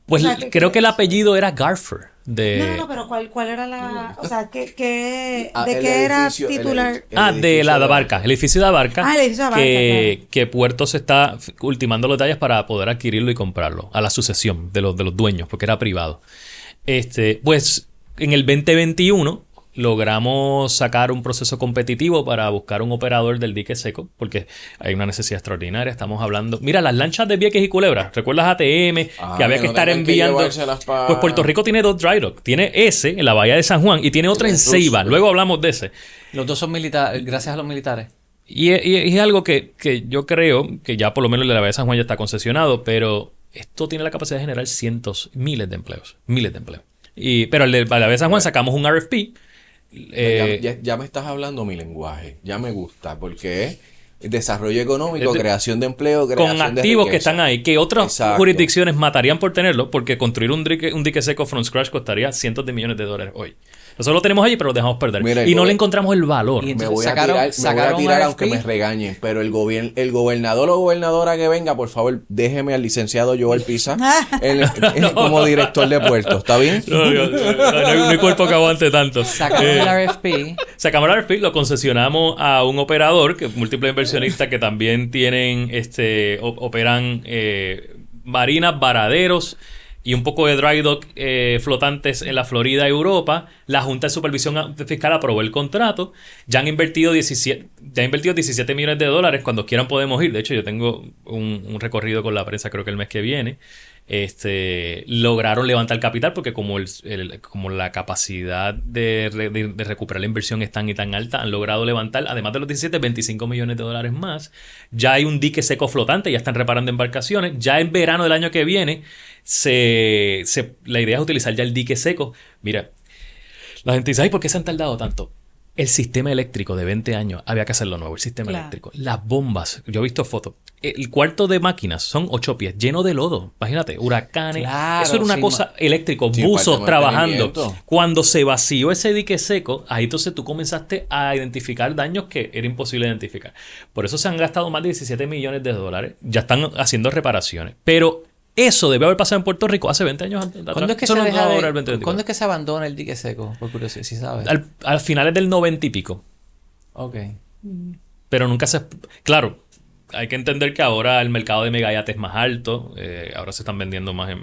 Pues o sea, creo que el apellido era Garfer. No, pero ¿cuál era la... O sea, ¿de qué el era edificio, titular? De la Abarca. El edificio de Abarca. El edificio de Abarca, que Puertos está ultimando los detalles para poder adquirirlo y comprarlo. A la sucesión de los dueños, porque era privado. Pues en el 2021 logramos sacar un proceso competitivo para buscar un operador del dique seco, porque hay una necesidad extraordinaria. Estamos hablando... Mira, las lanchas de Vieques y Culebra. ¿Recuerdas ATM? Que había que estar enviando... Pues Puerto Rico tiene 2 dry dock. Tiene ese en la bahía de San Juan y tiene otro en Ceiba. Luego hablamos de ese. Los dos son militares, gracias a los militares. Y es algo que yo creo que ya por lo menos el de la bahía de San Juan ya está concesionado, pero esto tiene la capacidad de generar miles de empleos. Pero el de la bahía de San Juan sacamos un RFP. Ya me estás hablando mi lenguaje. Ya me gusta, porque es desarrollo económico, creación de empleo, creación con de activos riqueza. que están ahí, que otras jurisdicciones matarían por tenerlo, porque construir un dique seco from scratch costaría cientos de millones de dólares hoy. Nosotros lo tenemos allí, pero lo dejamos perder. Mira, y no le encontramos el valor. Me voy a tirar aunque me regañen, pero el gobernador o gobernadora que venga, por favor, déjeme al licenciado Joel Pisa como director de puertos. ¿Está bien? No hay cuerpo que aguante tanto. Sacamos el RFP. Sacamos el RFP, lo concesionamos a un operador, que múltiples inversionistas que también tienen, operan marinas, varaderos y un poco de dry dock flotantes en la Florida y Europa. La Junta de Supervisión Fiscal aprobó el contrato. Ya han invertido 17 millones de dólares. Cuando quieran podemos ir. De hecho, yo tengo un recorrido con la prensa, creo que el mes que viene. Lograron levantar capital porque como la capacidad de recuperar la inversión es tan y tan alta, han logrado levantar, además de los 25 millones de dólares más. Ya hay un dique seco flotante, ya están reparando embarcaciones. Ya en verano del año que viene la idea es utilizar ya el dique seco. Mira, la gente dice, ay, ¿por qué se han tardado tanto? El sistema eléctrico de 20 años había que hacerlo nuevo, el sistema eléctrico. Las bombas, yo he visto fotos. El cuarto de máquinas son 8 pies, lleno de lodo. Imagínate, huracanes. Claro, eso era una cosa eléctrico, buzos trabajando. Cuando se vació ese dique seco, ahí entonces tú comenzaste a identificar daños que era imposible identificar. Por eso se han gastado más de 17 millones de dólares. Ya están haciendo reparaciones. Pero eso debe haber pasado en Puerto Rico hace 20 años atrás. ¿Cuándo es que ¿Cuándo es que se abandona el dique seco? Por curiosidad, si sabes. Al finales del 90 y pico. Ok. Pero nunca se... Claro, hay que entender que ahora el mercado de megayates es más alto. Ahora se están vendiendo más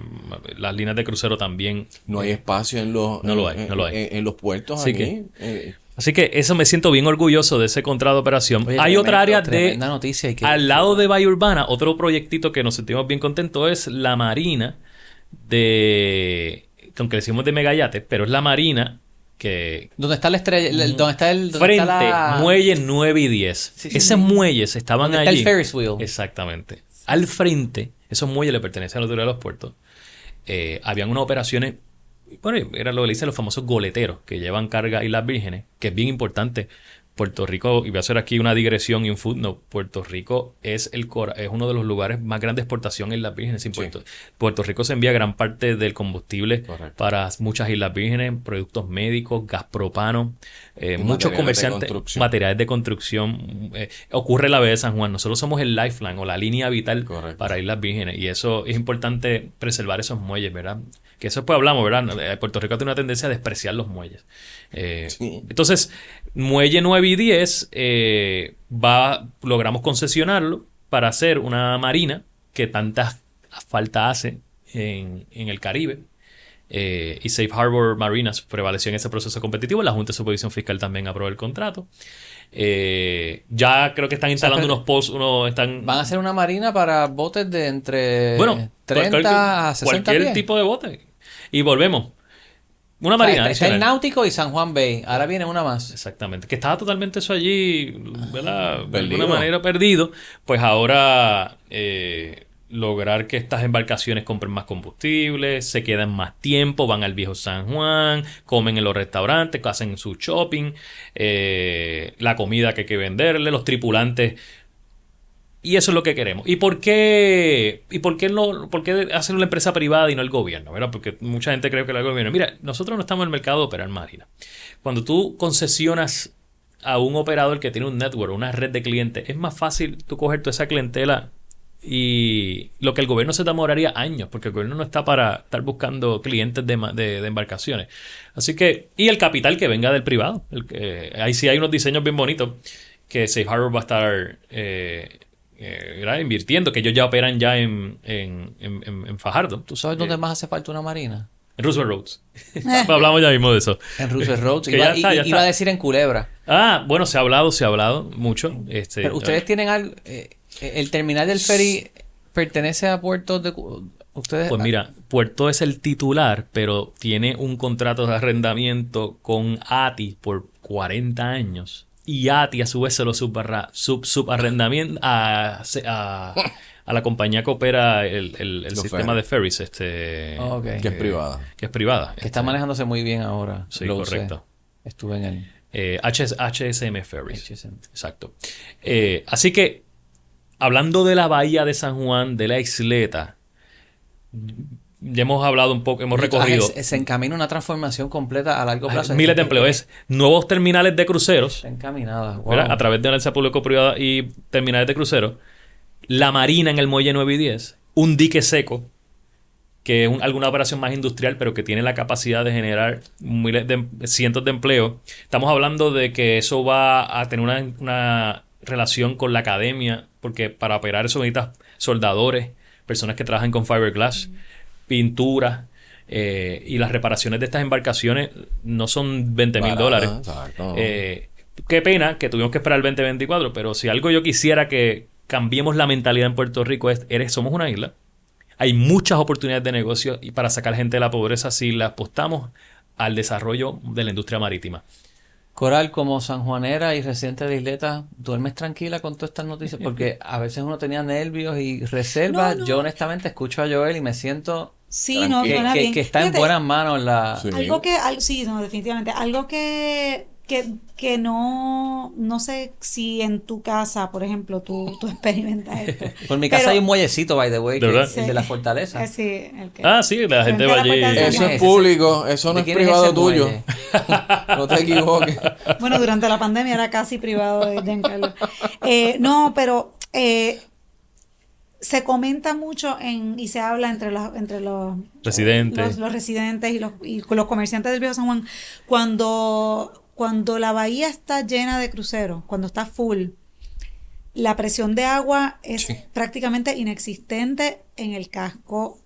las líneas de crucero también. No hay espacio en los... No lo hay. En los puertos Así aquí. Así que eso me siento bien orgulloso de ese contrato de operación. Oye, hay otra área noticia al lado de Bahía Urbana, otro proyectito que nos sentimos bien contentos es la marina aunque decimos de megayates, pero es la marina que... ¿Dónde está la estrella? ¿Dónde está el... Frente, muelle 9 y 10. Esos muelles estaban allí. Está el Ferris wheel. Exactamente. Al frente, esos muelles le pertenecen a la autoridad de los puertos. Habían unas operaciones... Bueno, era lo que le dicen los famosos goleteros que llevan carga a Islas Vírgenes, que es bien importante. Puerto Rico, y voy a hacer aquí una digresión y un footnote, Puerto Rico es uno de los lugares más grandes de exportación en Islas Vírgenes. Sí. Puerto Rico se envía gran parte del combustible para muchas Islas Vírgenes, productos médicos, gas propano, muchos comerciantes, materiales de construcción. Ocurre en la bahía de San Juan. Nosotros somos el lifeline o la línea vital para Islas Vírgenes, y eso es importante preservar esos muelles, ¿verdad? Que eso después hablamos, ¿verdad? Puerto Rico tiene una tendencia a despreciar los muelles. Entonces, muelle 9 y 10 logramos concesionarlo para hacer una marina que tanta falta hace en el Caribe. Y Safe Harbor Marinas prevaleció en ese proceso competitivo. La Junta de Supervisión Fiscal también aprobó el contrato. Ya creo que están instalando unos posts. Van a hacer una marina para botes de entre 30 a 60 cualquier pies. tipo de bote. Y volvemos. Una marina. Está el Náutico y San Juan Bay. Ahora viene una más. Exactamente. Que estaba totalmente eso allí, ¿verdad? De alguna manera perdido. Pues ahora lograr que estas embarcaciones compren más combustible, se quedan más tiempo, van al viejo San Juan, comen en los restaurantes, hacen su shopping, la comida que hay que venderle, los tripulantes. Y eso es lo que queremos. ¿Y por qué hacerlo la empresa privada y no el gobierno? ¿Verdad? Porque mucha gente cree que el gobierno. Mira, nosotros no estamos en el mercado de operar marina. Cuando tú concesionas a un operador que tiene un network, una red de clientes, es más fácil tú coger toda esa clientela y lo que el gobierno se demoraría años, porque el gobierno no está para estar buscando clientes de embarcaciones. Así que, y el capital que venga del privado. Ahí sí hay unos diseños bien bonitos que Safe Harbor va a estar invirtiendo, que ellos ya operan ya en Fajardo. ¿Tú sabes dónde más hace falta una marina? En Roosevelt Roads. Hablamos ya mismo de eso. En Roosevelt Roads. Ya Iba a decir en Culebra. Bueno, se ha hablado mucho. Pero ustedes tienen algo... ¿El terminal del ferry pertenece a Puerto de... ustedes? Pues mira, Puerto es el titular, pero tiene un contrato de arrendamiento con ATI por 40 años. Y ATI a su vez se lo subarrendamiento a la compañía que opera el sistema de ferries. Que es privada. Que es privada. Que está manejándose muy bien ahora. Sí, correcto. Estuve en el... HSM Ferries. Exacto. Así que, hablando de la bahía de San Juan, de la isleta, ya hemos hablado un poco, hemos recorrido... Se encamina una transformación completa a largo plazo. Miles de empleos. Nuevos terminales de cruceros. Está encaminada. Wow. A través de alianza público-privada y terminales de cruceros. La marina en el muelle 9 y 10. Un dique seco, que es alguna operación más industrial, pero que tiene la capacidad de generar cientos de empleos. Estamos hablando de que eso va a tener una relación con la academia, porque para operar eso necesitas soldadores, personas que trabajan con fiberglass, pintura, y las reparaciones de estas embarcaciones no son $20,000. Exacto. Qué pena que tuvimos que esperar el 2024, pero si algo yo quisiera que cambiemos la mentalidad en Puerto Rico somos una isla. Hay muchas oportunidades de negocio y para sacar gente de la pobreza si la apostamos al desarrollo de la industria marítima. Coral, como sanjuanera y residente de Isleta, ¿duermes tranquila con todas estas noticias? Porque a veces uno tenía nervios y reservas. No. Yo honestamente escucho a Joel y me siento suena bien. que está en buenas manos la... Sí. Definitivamente. Algo que no sé si en tu casa, por ejemplo, tú experimentas esto. Por mi casa hay un muellecito, by the way, ¿De verdad? el de la fortaleza. Sí, Sí, la gente va allí. Eso es público, eso no es privado tuyo. No te equivoques. Bueno, durante la pandemia era casi privado de Giancarlo. Pero se comenta mucho y se habla entre los residentes. Los residentes y los comerciantes del Viejo San Juan cuando la bahía está llena de cruceros, cuando está full, la presión de agua es prácticamente inexistente en el casco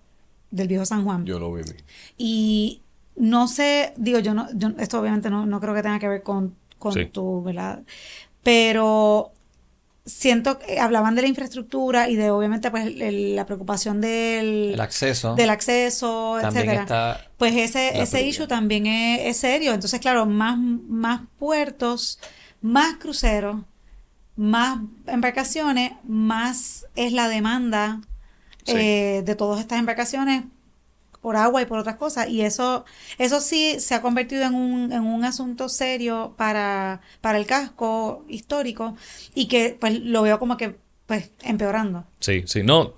del Viejo San Juan. Yo lo viví. Y no sé, esto obviamente no creo que tenga que ver con tu, ¿verdad? Pero siento que hablaban de la infraestructura y de obviamente pues la preocupación del acceso, también etcétera. Pues ese issue también es serio. Entonces, claro, más puertos, más cruceros, más embarcaciones, más es la demanda de todas estas embarcaciones por agua y por otras cosas. Y eso sí se ha convertido en un asunto serio para el casco histórico y que pues lo veo como que pues empeorando. Sí, no.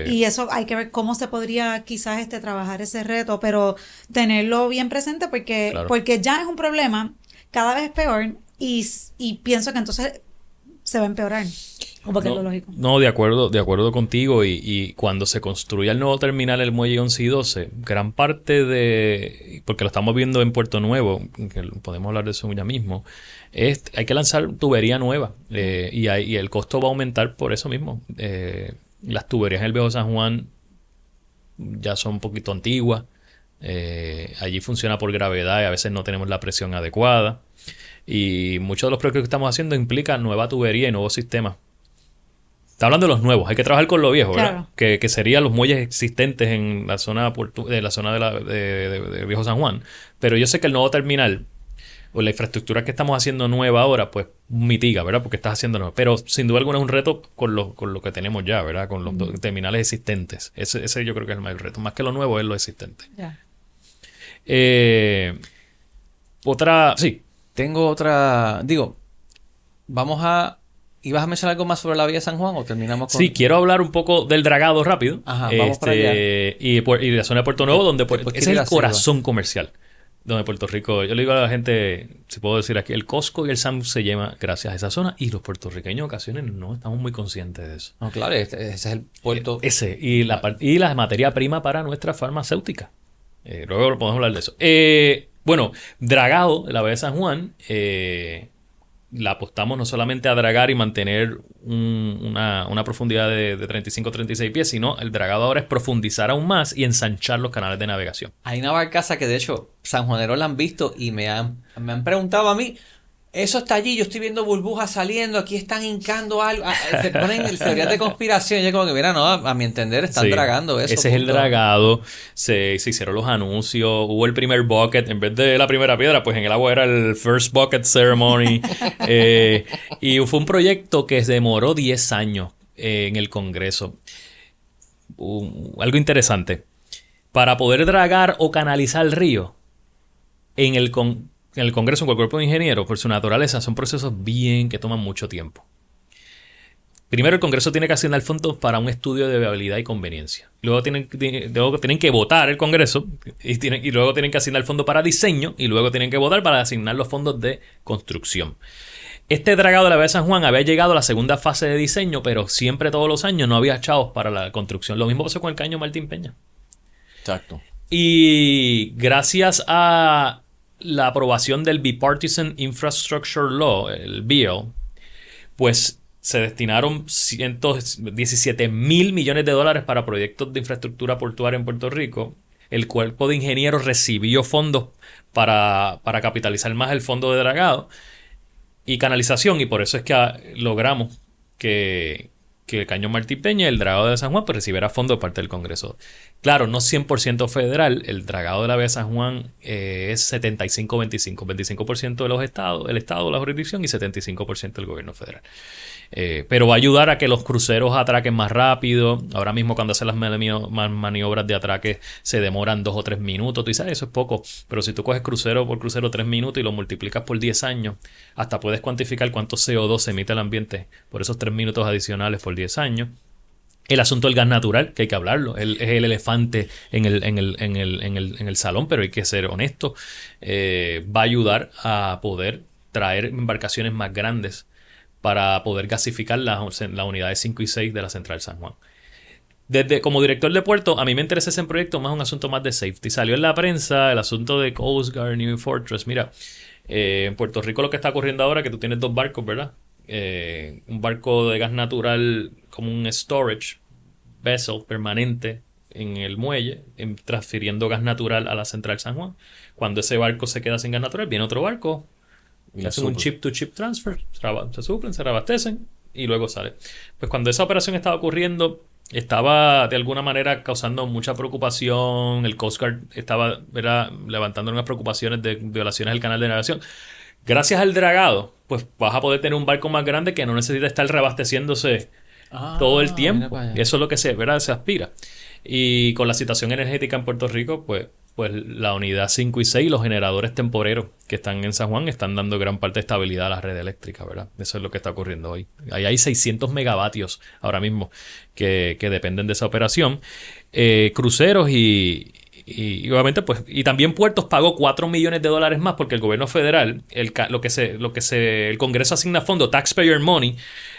Y eso hay que ver cómo se podría quizás trabajar ese reto, pero tenerlo bien presente porque ya es un problema, cada vez es peor y pienso que entonces se va a empeorar. Porque es lo lógico. No, de acuerdo contigo. Y cuando se construya el nuevo terminal, el muelle 11 y 12, gran parte porque lo estamos viendo en Puerto Nuevo, que podemos hablar de eso ya mismo, hay que lanzar tubería nueva y el costo va a aumentar por eso mismo. Las tuberías en el Viejo San Juan ya son un poquito antiguas. Allí funciona por gravedad y a veces no tenemos la presión adecuada. Y muchos de los proyectos que estamos haciendo implican nueva tubería y nuevos sistemas. Está hablando de los nuevos, hay que trabajar con lo viejo, ¿verdad? Que serían los muelles existentes en la zona de Viejo San Juan. Pero yo sé que el nuevo terminal o la infraestructura que estamos haciendo nueva ahora, pues mitiga, ¿verdad? Porque estás haciendo nuevo. Pero sin duda alguna es un reto con lo que tenemos ya, ¿verdad? Con los terminales existentes. Ese yo creo que es el mayor reto. Más que lo nuevo es lo existente. Ya. Sí. Tengo otra... vamos a ¿Ibas a mencionar algo más sobre la Bahía de San Juan o terminamos con...? Sí, quiero hablar un poco del dragado rápido. Ajá, vamos para allá. Y la zona de Puerto Nuevo, donde ese es el corazón selva comercial. Donde Puerto Rico, yo le digo a la gente, si puedo decir aquí, el Costco y el Sam's se llama gracias a esa zona, y los puertorriqueños en ocasiones no estamos muy conscientes de eso. No, claro, ese es el puerto. Y la materia prima para nuestra farmacéutica. Luego podemos hablar de eso. Bueno, dragado de la Bahía de San Juan, la apostamos no solamente a dragar y mantener una profundidad de 35-36 pies, sino el dragado ahora es profundizar aún más y ensanchar los canales de navegación. Hay una barcaza que de hecho sanjuaneros la han visto y me han preguntado a mí, eso está allí, yo estoy viendo burbujas saliendo, aquí están hincando algo, se ponen teorías de conspiración, y yo como que mira, no, a mi entender están dragando eso. Ese es el dragado, se hicieron los anuncios, hubo el primer bucket, en vez de la primera piedra, pues en el agua era el first bucket ceremony, y fue un proyecto que se demoró 10 años en el Congreso. Algo interesante, para poder dragar o canalizar el río, en el Congreso, con el cuerpo de ingenieros, por su naturaleza, son procesos que toman mucho tiempo. Primero, el Congreso tiene que asignar fondos para un estudio de viabilidad y conveniencia. Luego tienen que votar el Congreso y luego tienen que asignar fondos para diseño y luego tienen que votar para asignar los fondos de construcción. Este dragado de la Bahía de San Juan había llegado a la segunda fase de diseño, pero siempre todos los años no había chavos para la construcción. Lo mismo pasó con el caño Martín Peña. Exacto. Y gracias a la aprobación del Bipartisan Infrastructure Law, el BIL, pues se destinaron $117 mil millones para proyectos de infraestructura portuaria en Puerto Rico. El cuerpo de ingenieros recibió fondos para capitalizar más el fondo de dragado y canalización, y por eso es que logramos que el cañón Martín Peña y el dragado de San Juan pues recibiera fondos de parte del Congreso. Claro, no 100% federal, el dragado de la Bahía de San Juan es 75-25, 25% de los estados, el estado, la jurisdicción, y 75% del gobierno federal. Pero va a ayudar a que los cruceros atraquen más rápido. Ahora mismo cuando hacen las maniobras de atraque se demoran 2 o 3 minutos. Tú dices, eso es poco, pero si tú coges crucero por crucero 3 minutos y lo multiplicas por 10 años, hasta puedes cuantificar cuánto CO2 se emite al ambiente por esos 3 minutos adicionales por 10 años. El asunto del gas natural, que hay que hablarlo, es el elefante en el salón, pero hay que ser honesto. Va a ayudar a poder traer embarcaciones más grandes para poder gasificar las unidades 5 y 6 de la Central San Juan. Como director de puerto, a mí me interesa ese proyecto más un asunto más de safety. Salió en la prensa el asunto de Coast Guard, New Fortress. Mira, en Puerto Rico lo que está ocurriendo ahora es que tú tienes 2 barcos, ¿verdad? Un barco de gas natural como un storage vessel permanente en el muelle, transfiriendo gas natural a la Central San Juan. Cuando ese barco se queda sin gas natural, viene otro barco, hacen un chip-to-chip transfer, se suplen, se reabastecen y luego sale. Pues cuando esa operación estaba ocurriendo, estaba de alguna manera causando mucha preocupación. El Coast Guard estaba levantando unas preocupaciones de violaciones del canal de navegación. Gracias al dragado, pues vas a poder tener un barco más grande que no necesita estar reabasteciéndose todo el tiempo. Eso es lo que se aspira. Y con la situación energética en Puerto Rico, pues la unidad 5 y 6, los generadores temporeros que están en San Juan, están dando gran parte de estabilidad a la red eléctrica, ¿verdad? Eso es lo que está ocurriendo hoy. Ahí hay 600 megavatios ahora mismo que dependen de esa operación. Cruceros y obviamente pues y también Puertos pagó $4 millones más porque el gobierno federal, el Congreso asigna fondo, taxpayer money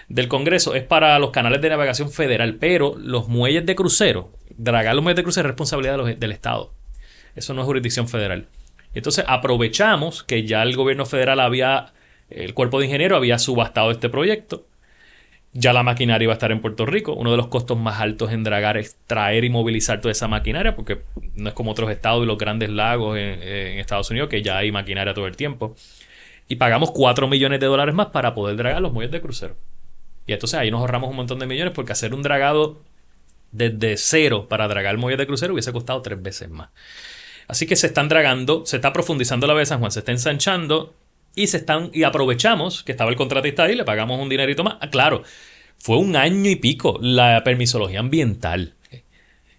del Congreso, es para los canales de navegación federal, pero los muelles de crucero, dragar los muelles de crucero es responsabilidad del Estado. Eso no es jurisdicción federal. Entonces aprovechamos que ya el gobierno federal el cuerpo de ingenieros había subastado este proyecto. Ya la maquinaria iba a estar en Puerto Rico. Uno de los costos más altos en dragar es traer y movilizar toda esa maquinaria, porque no es como otros estados y los grandes lagos en Estados Unidos, que ya hay maquinaria todo el tiempo. Y pagamos $4 millones más para poder dragar los muelles de crucero. Y entonces ahí nos ahorramos un montón de millones, porque hacer un dragado desde cero para dragar muelles de crucero hubiese costado 3 veces más. Así que se están dragando, se está profundizando la Bahía de San Juan, se está ensanchando y aprovechamos que estaba el contratista ahí, le pagamos un dinerito más. Claro, fue 1 año y pico la permisología ambiental.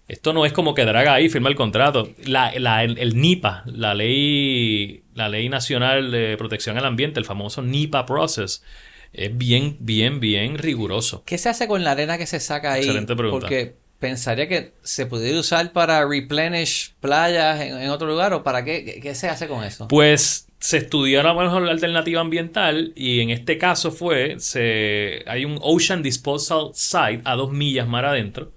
Esto no es como que draga ahí, firma el contrato. El NIPA, la Ley Nacional de Protección al Ambiente, el famoso NIPA process, Es bien, bien, bien riguroso. ¿Qué se hace con la arena que se saca ahí? Excelente pregunta. Porque pensaría que se pudiera usar para replenish playas en otro lugar, ¿o para qué? ¿Qué se hace con eso? Pues se estudió la mejor alternativa ambiental y en este caso hay un Ocean Disposal Site a 2 millas mar adentro.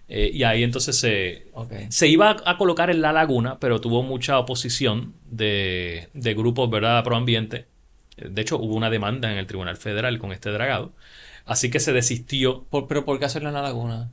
Y ahí entonces se iba a colocar en la laguna, pero tuvo mucha oposición de grupos, ¿verdad?, pro ambiente. De hecho, hubo una demanda en el Tribunal Federal con este dragado. Así que se desistió. ¿Pero por qué hacerlo en la laguna?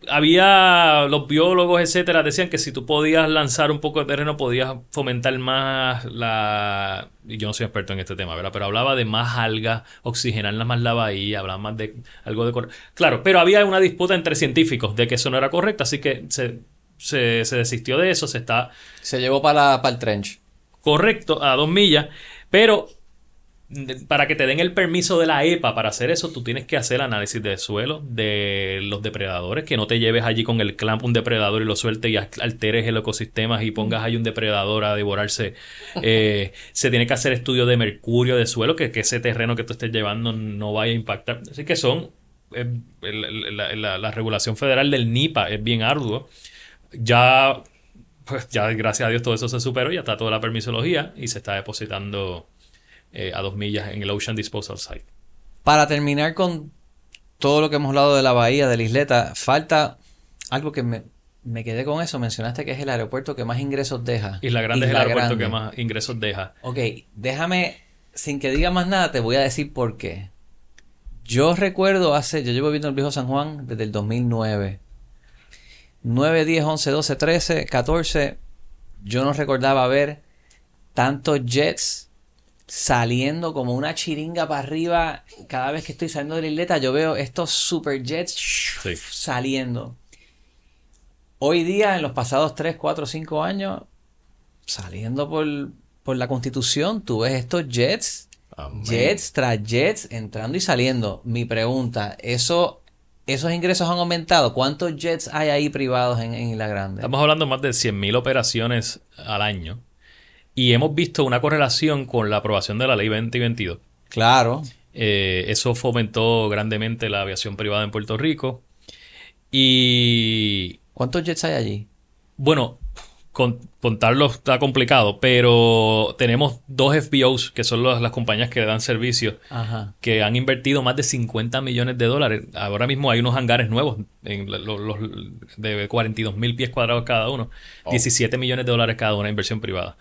Había los biólogos, etcétera, decían que si tú podías lanzar un poco de terreno, podías fomentar más y yo no soy experto en este tema, ¿verdad? Pero hablaba de más algas, oxigenar más la bahía, hablaba más de algo de... Claro, pero había una disputa entre científicos de que eso no era correcto, así que se desistió de eso, Se llevó para el trench. Correcto, a 2 millas, pero para que te den el permiso de la EPA para hacer eso, tú tienes que hacer análisis de suelo, de los depredadores, que no te lleves allí con el clamp un depredador y lo sueltes y alteres el ecosistema y pongas ahí un depredador a devorarse. Se tiene que hacer estudio de mercurio de suelo, que ese terreno que tú estés llevando no vaya a impactar. Así que la regulación federal del NIPA es bien arduo. Ya gracias a Dios todo eso se superó, ya está toda la permisología y se está depositando a 2 millas en el Ocean Disposal Site. Para terminar con todo lo que hemos hablado de la bahía, de la isleta, falta algo que me quedé con eso. Mencionaste que es el aeropuerto que más ingresos deja. Isla Grande es el aeropuerto que más ingresos deja. Ok, déjame, sin que diga más nada, te voy a decir por qué. Yo recuerdo yo llevo viviendo en el Viejo San Juan desde el 2009. 9, 10, 11, 12, 13, 14. Yo no recordaba ver tantos jets saliendo como una chiringa para arriba. Cada vez que estoy saliendo de la isleta, yo veo estos super jets saliendo. Hoy día, en los pasados 3, 4, 5 años, saliendo por la Constitución, tú ves estos jets, jets tras jets, entrando y saliendo. Mi pregunta, ¿esos ingresos han aumentado? ¿Cuántos jets hay ahí privados en Isla Grande? Estamos hablando de más de 100,000 operaciones al año. Y hemos visto una correlación con la aprobación de la Ley 2022. Claro. Eso fomentó grandemente la aviación privada en Puerto Rico. Y... ¿Cuántos jets hay allí? Bueno, contarlo está complicado, pero tenemos 2 FBOs, que son las compañías que dan servicios, que han invertido más de $50 millones. Ahora mismo hay unos hangares nuevos de 42,000 pies cuadrados cada uno. $17 millones cada una, inversión privada.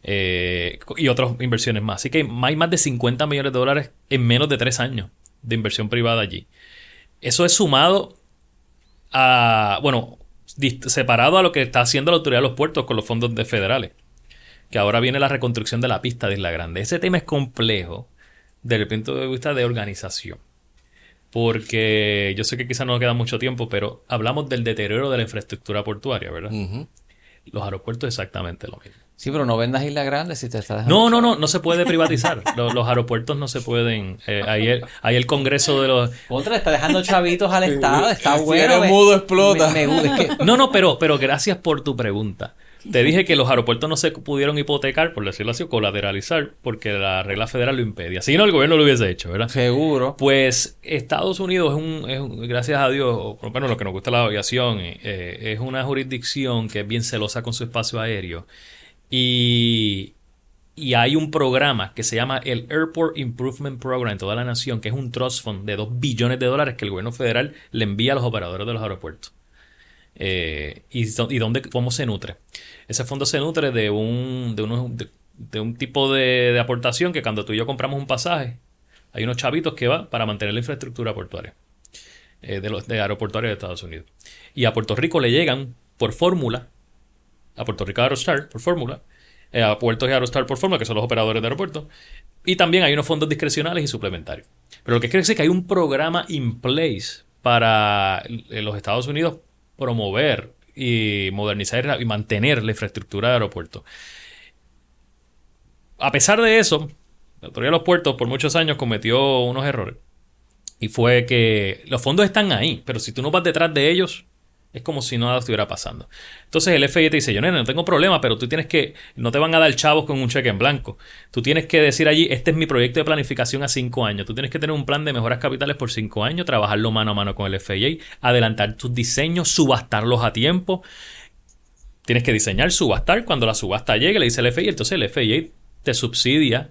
Y otras inversiones más. Así que hay más de $50 millones en menos de 3 años de inversión privada allí. Eso es sumado a, separado a lo que está haciendo la Autoridad de los Puertos con los fondos federales, que ahora viene la reconstrucción de la pista de Isla Grande. Ese tema es complejo desde el punto de vista de organización, porque yo sé que quizás no nos queda mucho tiempo, pero hablamos del deterioro de la infraestructura portuaria, ¿verdad? Los aeropuertos exactamente lo mismo. Sí, pero no vendas Isla Grande si te estás dejando... No se puede privatizar. Los aeropuertos no se pueden... Ahí el Congreso de los... Otra, está dejando chavitos al Estado, está bueno. Si eres mudo, explota. No, pero gracias por tu pregunta. Te dije que los aeropuertos no se pudieron hipotecar, por decirlo así, o colateralizar, porque la regla federal lo impedía. Si no, el gobierno lo hubiese hecho, ¿verdad? Seguro. Pues Estados Unidos gracias a Dios, bueno, lo que nos gusta la aviación, es una jurisdicción que es bien celosa con su espacio aéreo. Y hay un programa que se llama el Airport Improvement Program en toda la nación, que es un trust fund de $2 billones que el gobierno federal le envía a los operadores de los aeropuertos. ¿Cómo se nutre? Ese fondo se nutre de un tipo de aportación que cuando tú y yo compramos un pasaje, hay unos chavitos que van para mantener la infraestructura portuaria de aeroportuaria de Estados Unidos. Y a Puerto Rico le llegan por fórmula, a Puerto Rico Aerostar por fórmula, a Puertos y Aerostar por fórmula, que son los operadores de aeropuertos, y también hay unos fondos discrecionales y suplementarios. Pero lo que quiere decir es que hay un programa in place para los Estados Unidos promover y modernizar y mantener la infraestructura de aeropuertos. A pesar de eso, la Autoridad de los Puertos por muchos años cometió unos errores. Y fue que los fondos están ahí, pero si tú no vas detrás de ellos, Es como si nada estuviera pasando. Entonces el FIA te dice, yo no tengo problema, pero tú tienes que, no te van a dar chavos con un cheque en blanco. Tú tienes que decir allí, este es mi proyecto de planificación a 5 años. Tú tienes que tener un plan de mejoras capitales por 5 años, trabajarlo mano a mano con el FIA, adelantar tus diseños, subastarlos a tiempo. Tienes que diseñar, subastar. Cuando la subasta llegue, le dice el FIA, entonces el FIA te subsidia.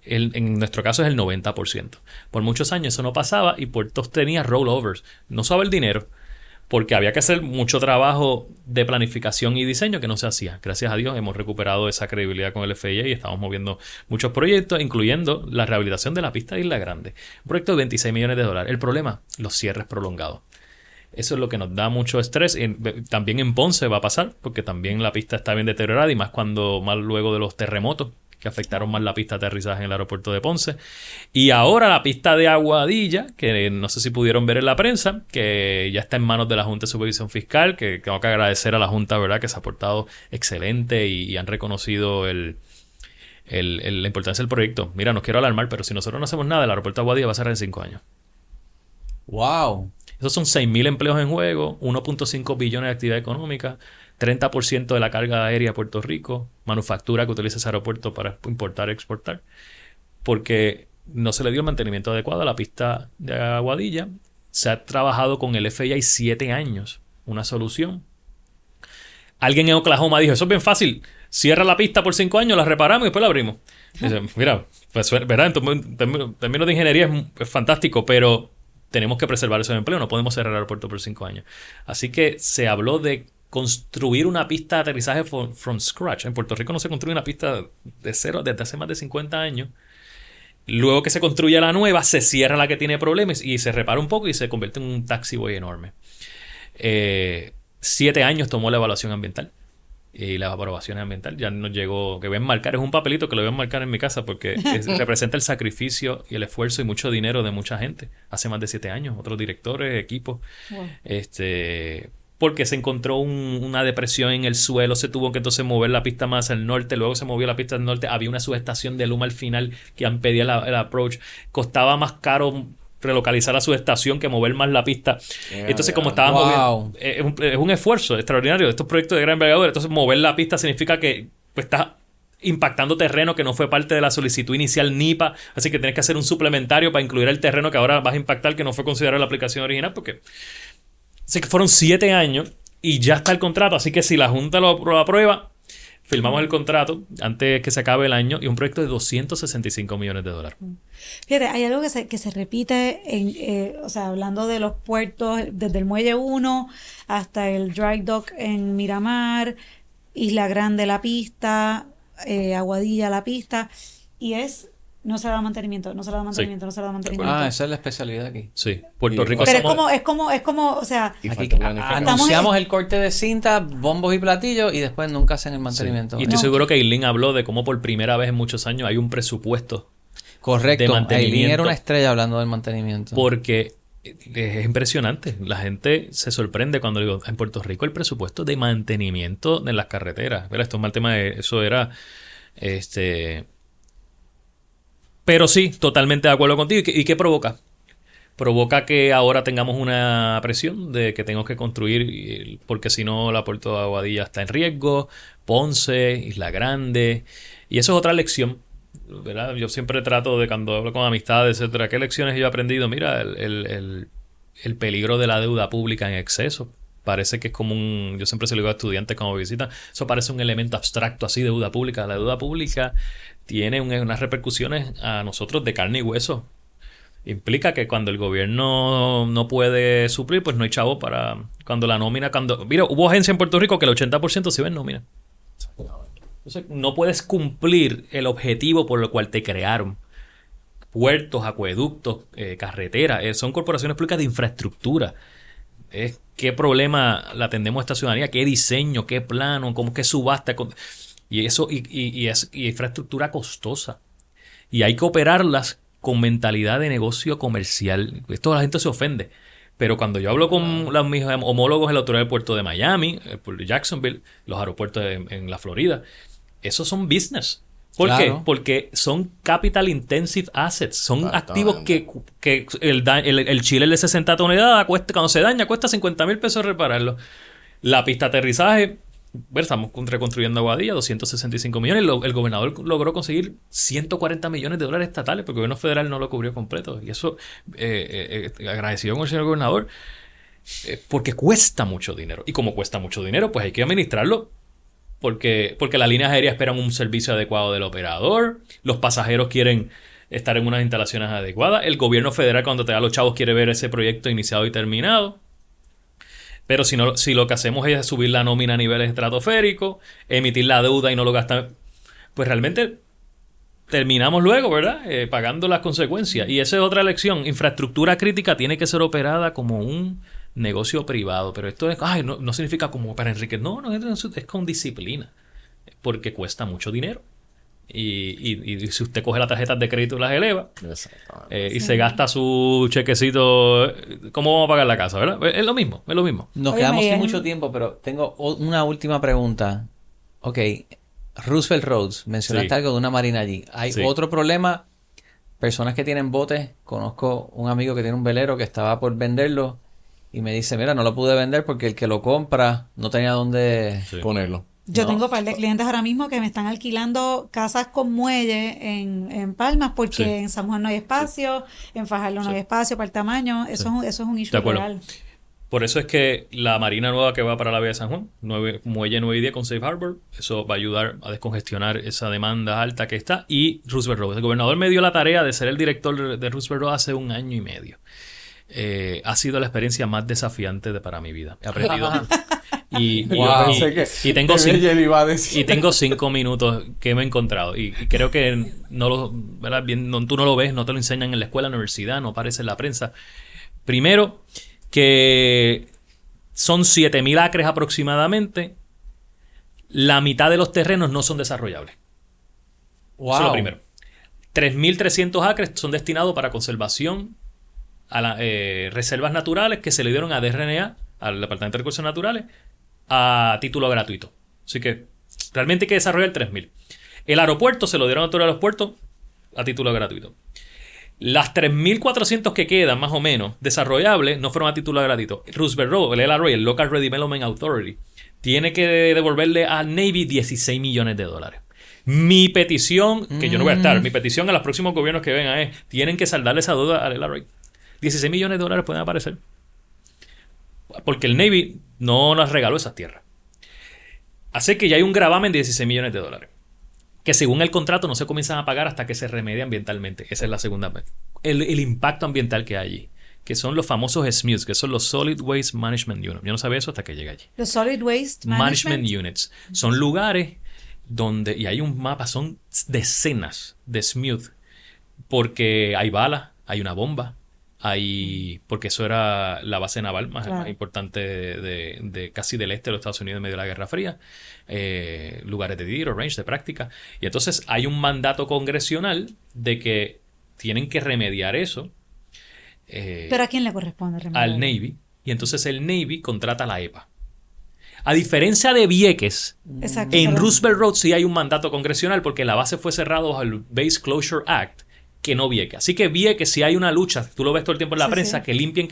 En nuestro caso es el 90%. Por muchos años eso no pasaba y Puertos tenía rollovers. No usaba el dinero, porque había que hacer mucho trabajo de planificación y diseño que no se hacía. Gracias a Dios hemos recuperado esa credibilidad con el FIA y estamos moviendo muchos proyectos, incluyendo la rehabilitación de la pista de Isla Grande. Un proyecto de $26 millones. El problema, los cierres prolongados. Eso es lo que nos da mucho estrés. También en Ponce va a pasar, porque también la pista está bien deteriorada y más luego de los terremotos que afectaron más la pista de aterrizaje en el aeropuerto de Ponce. Y ahora la pista de Aguadilla, que no sé si pudieron ver en la prensa, que ya está en manos de la Junta de Supervisión Fiscal, que tengo que agradecer a la Junta, ¿verdad?, que se ha portado excelente y han reconocido la importancia del proyecto. Mira, no quiero alarmar, pero si nosotros no hacemos nada, el aeropuerto de Aguadilla va a cerrar en 5 años. ¡Wow! Esos son 6,000 empleos en juego, 1.5 billones de actividad económica, 30% de la carga aérea de Puerto Rico, manufactura que utiliza ese aeropuerto para importar y exportar, porque no se le dio el mantenimiento adecuado a la pista de Aguadilla. Se ha trabajado con el FAA 7 años, una solución. Alguien en Oklahoma dijo, eso es bien fácil, cierra la pista por 5 años, la reparamos y después la abrimos. Dice, mira, pues, ¿verdad? En términos de ingeniería es fantástico, pero tenemos que preservar esos empleos, no podemos cerrar el aeropuerto por 5 años. Así que se habló de construir una pista de aterrizaje from scratch. En Puerto Rico no se construye una pista de cero desde hace más de 50 años. Luego que se construye la nueva, se cierra la que tiene problemas y se repara un poco y se convierte en un taxiway enorme. 7 años tomó la evaluación ambiental y la aprobación ambiental. Ya nos llegó, que voy a enmarcar, es un papelito que lo voy a enmarcar en mi casa porque representa el sacrificio y el esfuerzo y mucho dinero de mucha gente. Hace más de 7 años, otros directores, equipos. Wow. Porque se encontró una depresión en el suelo, se tuvo que entonces mover la pista más al norte, luego se movió la pista al norte, había una subestación de Luma al final que impedía el approach, costaba más caro relocalizar la subestación que mover más la pista. Entonces como estaba moviendo, es un esfuerzo extraordinario de estos proyectos de gran envergadura. Entonces mover la pista significa que pues estás impactando terreno que no fue parte de la solicitud inicial NIPA, así que tienes que hacer un suplementario para incluir el terreno que ahora vas a impactar, que no fue considerado en la aplicación original, porque así que fueron 7 años y ya está el contrato. Así que si la Junta lo aprueba, firmamos el contrato antes que se acabe el año y un proyecto de $265 millones. Fíjate, hay algo que se repite, o sea, hablando de los puertos, desde el Muelle 1 hasta el Dry Dock en Miramar, Isla Grande la pista, Aguadilla la pista, y es... No se le da mantenimiento. Ah, esa es la especialidad aquí. Sí, Puerto Rico. Pero es como, o sea... Aquí anunciamos el corte de cinta, bombos y platillos, y después nunca hacen el mantenimiento. Sí. Y estoy seguro que Eileen habló de cómo por primera vez en muchos años hay un presupuesto. Correcto. De mantenimiento. Eileen era una estrella hablando del mantenimiento. Porque es impresionante. La gente se sorprende cuando digo, en Puerto Rico el presupuesto de mantenimiento de las carreteras. Esto es un mal tema, eso era... Pero sí, totalmente de acuerdo contigo. ¿Y qué provoca? Provoca que ahora tengamos una presión de que tengo que construir, porque si no, la Puerto de Aguadilla está en riesgo, Ponce, Isla Grande. Y eso es otra lección, ¿verdad? Yo siempre trato de, cuando hablo con amistades, etcétera, ¿qué lecciones yo he aprendido? Mira, el peligro de la deuda pública en exceso. Parece que es como yo siempre se lo digo a estudiantes cuando visitan, eso parece un elemento abstracto así, deuda pública. La deuda pública tiene unas repercusiones a nosotros de carne y hueso. Implica que cuando el gobierno no puede suplir, pues no hay chavo para cuando la nómina, mira, hubo agencias en Puerto Rico que el 80% se ven nómina. Entonces no puedes cumplir el objetivo por el cual te crearon. Puertos, acueductos, carreteras, son corporaciones públicas de infraestructura. ¿Qué problema le atendemos a esta ciudadanía? ¿Qué diseño? ¿Qué plano? ¿Qué subasta? Y eso es infraestructura costosa. Y hay que operarlas con mentalidad de negocio comercial. Esto la gente se ofende. Pero cuando yo hablo con mis homólogos en la autoridad del puerto de Miami, el puerto de Jacksonville, los aeropuertos en la Florida, esos son business. ¿Por Claro. qué? Porque son capital intensive assets. Son activos que el chile de 60 toneladas cuando se daña cuesta 50,000 pesos repararlo. La pista de aterrizaje, estamos reconstruyendo Aguadilla, 265 millones. El gobernador logró conseguir 140 millones de dólares estatales porque el gobierno federal no lo cubrió completo. Y eso, agradecido con el señor gobernador, porque cuesta mucho dinero. Y como cuesta mucho dinero, pues hay que administrarlo. Porque las líneas aéreas esperan un servicio adecuado del operador, los pasajeros quieren estar en unas instalaciones adecuadas, el gobierno federal cuando te da los chavos quiere ver ese proyecto iniciado y terminado. Pero si lo que hacemos es subir la nómina a niveles estratosféricos, emitir la deuda y no lo gastar, pues realmente terminamos luego, ¿verdad? Pagando las consecuencias. Y esa es otra lección. Infraestructura crítica tiene que ser operada como un negocio privado. Pero esto es, no significa como para enriquecer. No, es con disciplina. Porque cuesta mucho dinero. Y si usted coge las tarjetas de crédito y las eleva y se gasta su chequecito, ¿cómo vamos a pagar la casa, verdad? Es lo mismo. Nos quedamos sin mucho tiempo, pero tengo una última pregunta. Ok, Roosevelt Roads, mencionaste algo de una marina allí. ¿Hay otro problema? Personas que tienen botes, conozco un amigo que tiene un velero que estaba por venderlo y me dice, mira, no lo pude vender porque el que lo compra no tenía dónde ponerlo. Yo tengo un par de clientes ahora mismo que me están alquilando casas con muelle en Palmas porque en San Juan no hay espacio, en Fajardo no hay espacio para el tamaño. Eso es un issue real. Por eso es que la marina nueva que va para la Bahía de San Juan, muelle 9 y 10 con Safe Harbor, eso va a ayudar a descongestionar esa demanda alta que está. Y Roosevelt Road. El gobernador me dio la tarea de ser el director de Roosevelt Road hace 1 año y medio. Ha sido la experiencia más desafiante para mi vida. He aprendido. Y tengo 5 minutos que me he encontrado. Y creo que tú no lo ves, no te lo enseñan en la escuela, en la universidad, no aparece en la prensa. Primero, que son 7,000 acres aproximadamente. La mitad de los terrenos no son desarrollables. Wow. Eso es lo primero. 3,300 acres son destinados para conservación a las reservas naturales que se le dieron a DRNA, al Departamento de Recursos Naturales, a título gratuito. Así que realmente hay que desarrollar 3,000. El aeropuerto se lo dieron a todos los puertos a título gratuito. Las 3,400 que quedan, más o menos, desarrollables, no fueron a título gratuito. Roosevelt Road, el LRA, el Local Redevelopment Authority, tiene que devolverle al Navy $16 millones. Mi petición, que yo no voy a estar, mi petición a los próximos gobiernos que vengan es, tienen que saldarle esa deuda al LRA. $16 millones pueden aparecer. Porque el Navy no nos regaló esas tierras. Así que ya hay un gravamen de $16 millones. Que según el contrato no se comienzan a pagar hasta que se remedie ambientalmente. Esa es la segunda vez. El impacto ambiental que hay allí. Que son los famosos SMUs, que son los Solid Waste Management Units. Yo no sabía eso hasta que llegué allí. Los Solid Waste Management Units. Son lugares donde, y hay un mapa, son decenas de SMUs. Porque hay balas, hay una bomba. Porque eso era la base naval más importante de casi del este de los Estados Unidos en medio de la Guerra Fría, lugares de tiro, range, de práctica, y entonces hay un mandato congresional de que tienen que remediar eso. ¿Pero a quién le corresponde remediar? Al Navy, y entonces el Navy contrata a la EPA. A diferencia de Vieques, en Roosevelt Road sí hay un mandato congresional porque la base fue cerrada bajo el Base Closure Act, que no Vieques. Así que Vieques, si hay una lucha, tú lo ves todo el tiempo en la prensa, que limpien.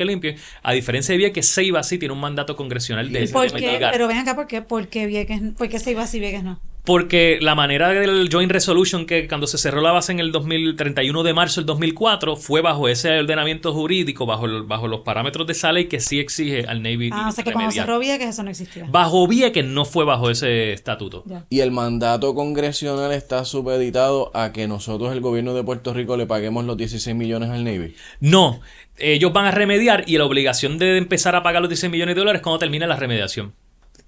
A diferencia de Vieques, Ceiba sí tiene un mandato congresional de mitigar. Pero ven acá, ¿por qué Ceiba sí, Vieques no? Porque la manera del Joint Resolution, que cuando se cerró la base en el 31 de marzo del 2004, fue bajo ese ordenamiento jurídico, bajo los parámetros de esa ley que sí exige al Navy. O sea que cuando cerró Vieques eso no existía. Bajo Vieques no fue bajo ese estatuto. Ya. Y el mandato congresional está supeditado a que nosotros, el gobierno de Puerto Rico, le paguemos los 16 millones al Navy. No, ellos van a remediar y la obligación de empezar a pagar los 16 millones de dólares cuando termine la remediación.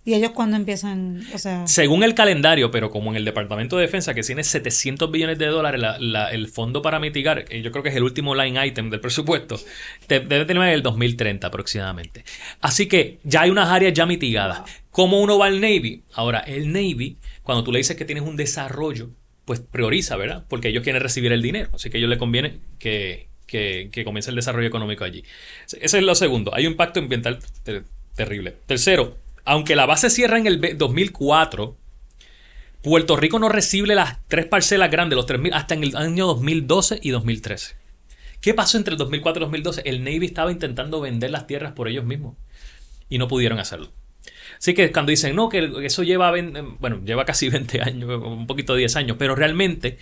¿Y ellos cuándo empiezan? O sea, según el calendario, pero como en el Departamento de Defensa, que tiene $700 billones, el fondo para mitigar, yo creo que es el último line item del presupuesto, debe tener el 2030 aproximadamente. Así que ya hay unas áreas ya mitigadas. ¿Cómo uno va al Navy? Ahora, el Navy, cuando tú le dices que tienes un desarrollo, pues prioriza, ¿verdad? Porque ellos quieren recibir el dinero. Así que a ellos les conviene que comience el desarrollo económico allí. Ese es lo segundo. Hay un impacto ambiental terrible. Tercero, aunque la base cierra en el 2004, Puerto Rico no recibe las 3 parcelas grandes, los 3,000, hasta en el año 2012 y 2013. ¿Qué pasó entre el 2004 y 2012? El Navy estaba intentando vender las tierras por ellos mismos y no pudieron hacerlo. Así que cuando dicen, no, que eso lleva casi 20 años, un poquito de 10 años, pero realmente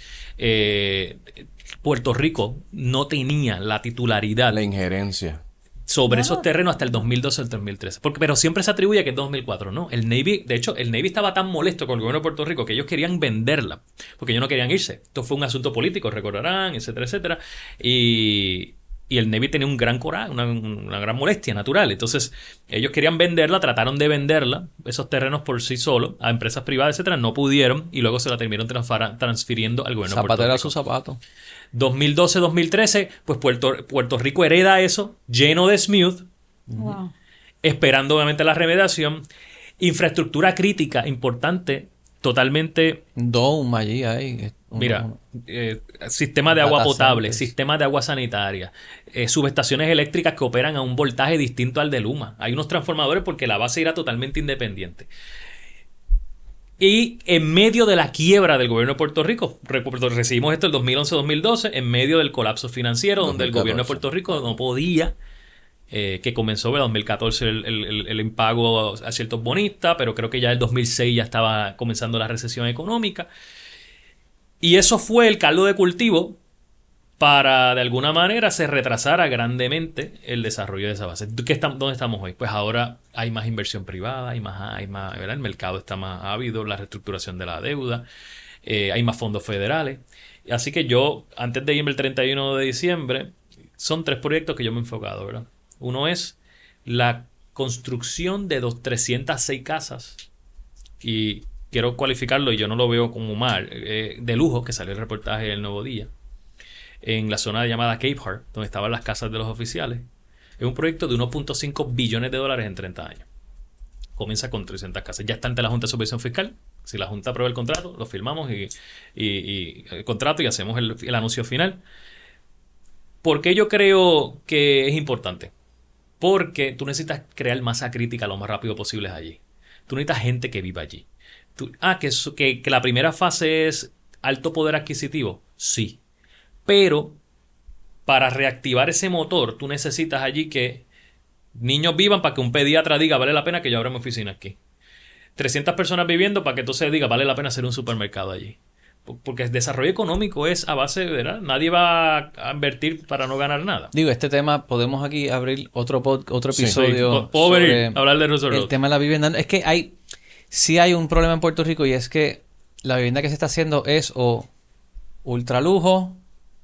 Puerto Rico no tenía la titularidad, la injerencia sobre esos terrenos hasta el 2012 o el 2013. Pero siempre se atribuye que es 2004, ¿no? De hecho, el Navy estaba tan molesto con el gobierno de Puerto Rico que ellos querían venderla, porque ellos no querían irse. Esto fue un asunto político, recordarán, etcétera, etcétera. Y el Navy tenía un gran coraje, una gran molestia natural. Entonces, ellos querían venderla, trataron de venderla, esos terrenos por sí solos, a empresas privadas, etcétera, no pudieron, y luego se la terminaron transfiriendo al gobierno de Puerto Rico. Zapatero a su zapato. 2012-2013, pues Puerto Rico hereda eso, lleno de SMUD, esperando obviamente la remediación. Infraestructura crítica, importante, totalmente... Dome allí hay. Sistema de agua potable, sistema de agua sanitaria, subestaciones eléctricas que operan a un voltaje distinto al de Luma. Hay unos transformadores porque la base era totalmente independiente. Y en medio de la quiebra del gobierno de Puerto Rico, recibimos esto el 2011-2012, en medio del colapso financiero, 2014. Donde el gobierno de Puerto Rico no podía, que comenzó en 2014 el impago a ciertos bonistas, pero creo que ya en el 2006 ya estaba comenzando la recesión económica. Y eso fue el caldo de cultivo para, de alguna manera, se retrasara grandemente el desarrollo de esa base. ¿Dónde estamos hoy? Pues ahora hay más inversión privada, hay más, ¿verdad? El mercado está más ávido, la reestructuración de la deuda, hay más fondos federales. Así que yo, antes de irme el 31 de diciembre, son 3 proyectos que yo me he enfocado, ¿verdad? Uno es la construcción de 306 casas, y quiero cualificarlo, y yo no lo veo como mal, de lujo, que salió el reportaje del Nuevo Día, en la zona llamada Cape Heart, donde estaban las casas de los oficiales. Es un proyecto de $1.5 billones en 30 años. Comienza con 300 casas. Ya está ante la Junta de Supervisión Fiscal. Si la Junta aprueba el contrato, lo firmamos y el contrato y hacemos el anuncio final. ¿Por qué yo creo que es importante? Porque tú necesitas crear masa crítica lo más rápido posible allí. Tú necesitas gente que viva allí. Que la primera fase es alto poder adquisitivo. Sí. Pero para reactivar ese motor, tú necesitas allí que niños vivan para que un pediatra diga, vale la pena que yo abra mi oficina aquí. 300 personas viviendo para que entonces diga, vale la pena hacer un supermercado allí. Porque el desarrollo económico es a base, ¿verdad? Nadie va a invertir para no ganar nada. Digo, este tema, podemos aquí abrir otro episodio. Sí. Puedo venir a hablar de Roosevelt. El tema de la vivienda. Es que sí hay un problema en Puerto Rico, y es que la vivienda que se está haciendo es o ultralujo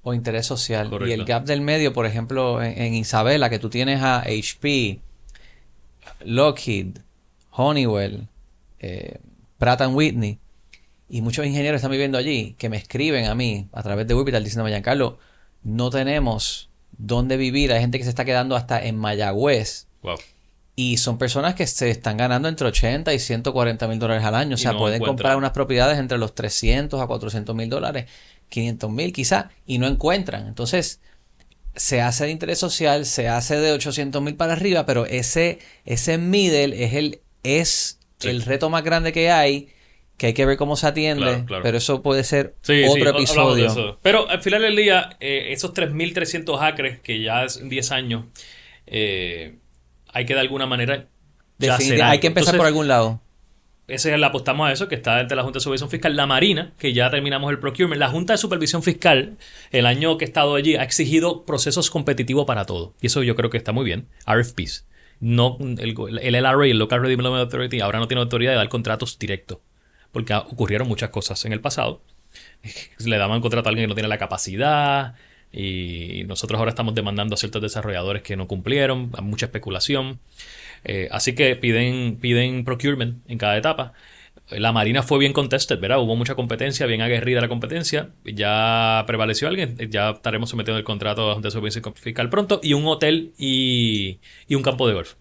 o interés social. Correcto. Y el gap del medio, por ejemplo, en Isabela, que tú tienes a HP, Lockheed, Honeywell, Pratt & Whitney, y muchos ingenieros están viviendo allí, que me escriben a mí a través de Wipital diciendo, Giancarlo, no tenemos dónde vivir. Hay gente que se está quedando hasta en Mayagüez. Wow. Y son personas que se están ganando entre 80 y 140 mil dólares al año. O sea, pueden comprar unas propiedades entre los 300 a 400 mil dólares, 500 mil quizá, y no encuentran. Entonces, se hace de interés social, se hace de 800 mil para arriba, pero ese middle es el reto más grande que hay que ver cómo se atiende, claro. Pero eso puede ser otro episodio. Pero al final del día, esos 3.300 acres, que ya es 10 años, hay que de alguna manera hay que empezar por algún lado. Le apostamos a eso, que está ante la Junta de Supervisión Fiscal. La Marina, que ya terminamos el procurement. La Junta de Supervisión Fiscal, el año que he estado allí, ha exigido procesos competitivos para todo. Y eso yo creo que está muy bien. RFPs. No, el LRA, el Local Redevelopment Authority, ahora no tiene autoridad de dar contratos directos. Porque ocurrieron muchas cosas en el pasado. Le daban contrato a alguien que no tiene la capacidad, y nosotros ahora estamos demandando a ciertos desarrolladores que no cumplieron. Hay mucha especulación. Así que piden procurement en cada etapa. La Marina fue bien contested, ¿verdad? Hubo mucha competencia, bien aguerrida la competencia. Ya prevaleció alguien. Ya estaremos sometiendo el contrato de Supervisión Fiscal pronto. Y un hotel y un campo de golf.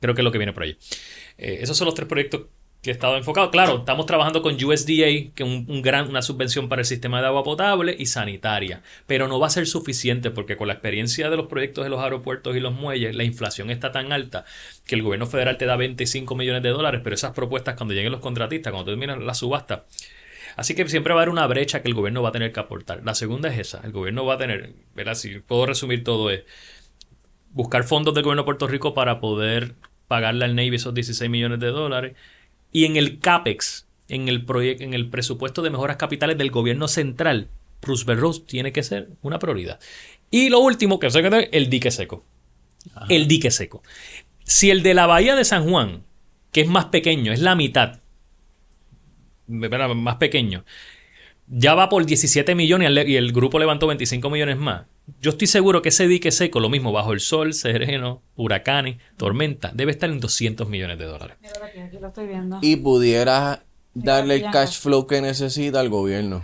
Creo que es lo que viene por allí. Esos son los 3 proyectos que he estado enfocado. Claro, estamos trabajando con USDA, que es una subvención para el sistema de agua potable y sanitaria, pero no va a ser suficiente, porque con la experiencia de los proyectos de los aeropuertos y los muelles, la inflación está tan alta que el gobierno federal te da $25 millones, pero esas propuestas, cuando lleguen los contratistas, cuando terminan la subasta, Así que siempre va a haber una brecha que el gobierno va a tener que aportar. La segunda es esa. El gobierno va a tener, ¿verdad? Si puedo resumir todo, es buscar fondos del gobierno de Puerto Rico para poder pagarle al Navy esos $16 millones. Y en el CAPEX, en el presupuesto de mejoras capitales del gobierno central, Roosevelt Road tiene que ser una prioridad. Y lo último, que es el dique seco. Ajá. El dique seco. Si el de la bahía de San Juan, que es más pequeño, es la mitad, más pequeño, ya va por 17 millones y el grupo levantó 25 millones más. Yo estoy seguro que ese dique seco, lo mismo, bajo el sol, sereno, huracanes, tormenta, debe estar en $200 millones. Mira aquí lo estoy viendo. Y pudieras darle el cash flow que necesita al gobierno.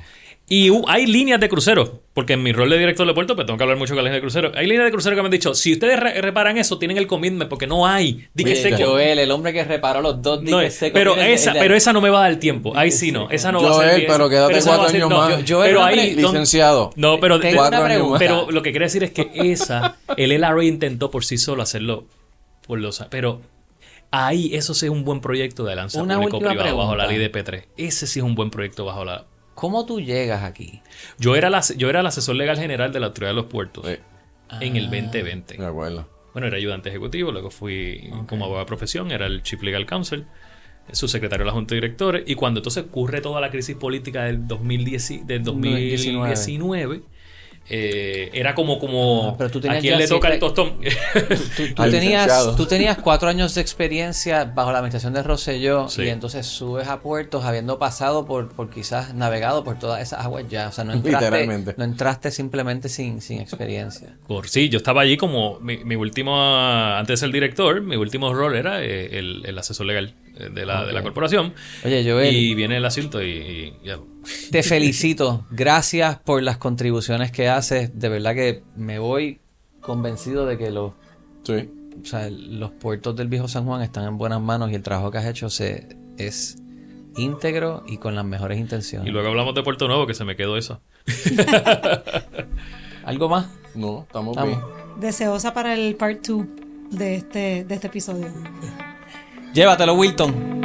Y hay líneas de cruceros, porque en mi rol de director de puerto, pues tengo que hablar mucho con las líneas de cruceros. Hay líneas de cruceros que me han dicho, si ustedes reparan eso, tienen el commitment, porque no hay dique seco. Joel, el hombre que reparó los 2 diques secos. Pero esa no me va a dar tiempo. Ahí sí no. Esa no va a ser. Pero quédate 4 años más. Pero ahí, licenciado. No, pero tengo una pregunta. Pero lo que quiero decir es que el LRA intentó por sí solo hacerlo pero ahí eso sí es un buen proyecto de alianza público-privado bajo la ley de P3. Ese sí es un buen proyecto bajo la... ¿Cómo tú llegas aquí? Yo era el asesor legal general de la Autoridad de los Puertos en el 2020. Me acuerdo. Bueno, era ayudante ejecutivo, luego fui como abogado de profesión, era el Chief Legal Counsel, subsecretario de la Junta de Directores, y cuando entonces ocurre toda la crisis política del 2019, era como pero tú ¿a quién le toca el tostón? Tú tenías 4 años de experiencia bajo la administración de Rosselló, y entonces subes a Puertos habiendo pasado por quizás navegado por todas esas aguas ya, o sea, no entraste simplemente sin experiencia. Sí, yo estaba allí como mi último, antes de ser director, mi último rol era el asesor legal de la corporación. Oye, Joel, y viene el asunto y ya. Te felicito. Gracias por las contribuciones que haces. De verdad que me voy convencido de que los puertos del Viejo San Juan están en buenas manos y el trabajo que has hecho es íntegro y con las mejores intenciones. Y luego hablamos de Puerto Nuevo, que se me quedó eso. ¿Algo más? No, estamos bien. Deseosa para el part 2 de este episodio. Llévatelo, Wilton.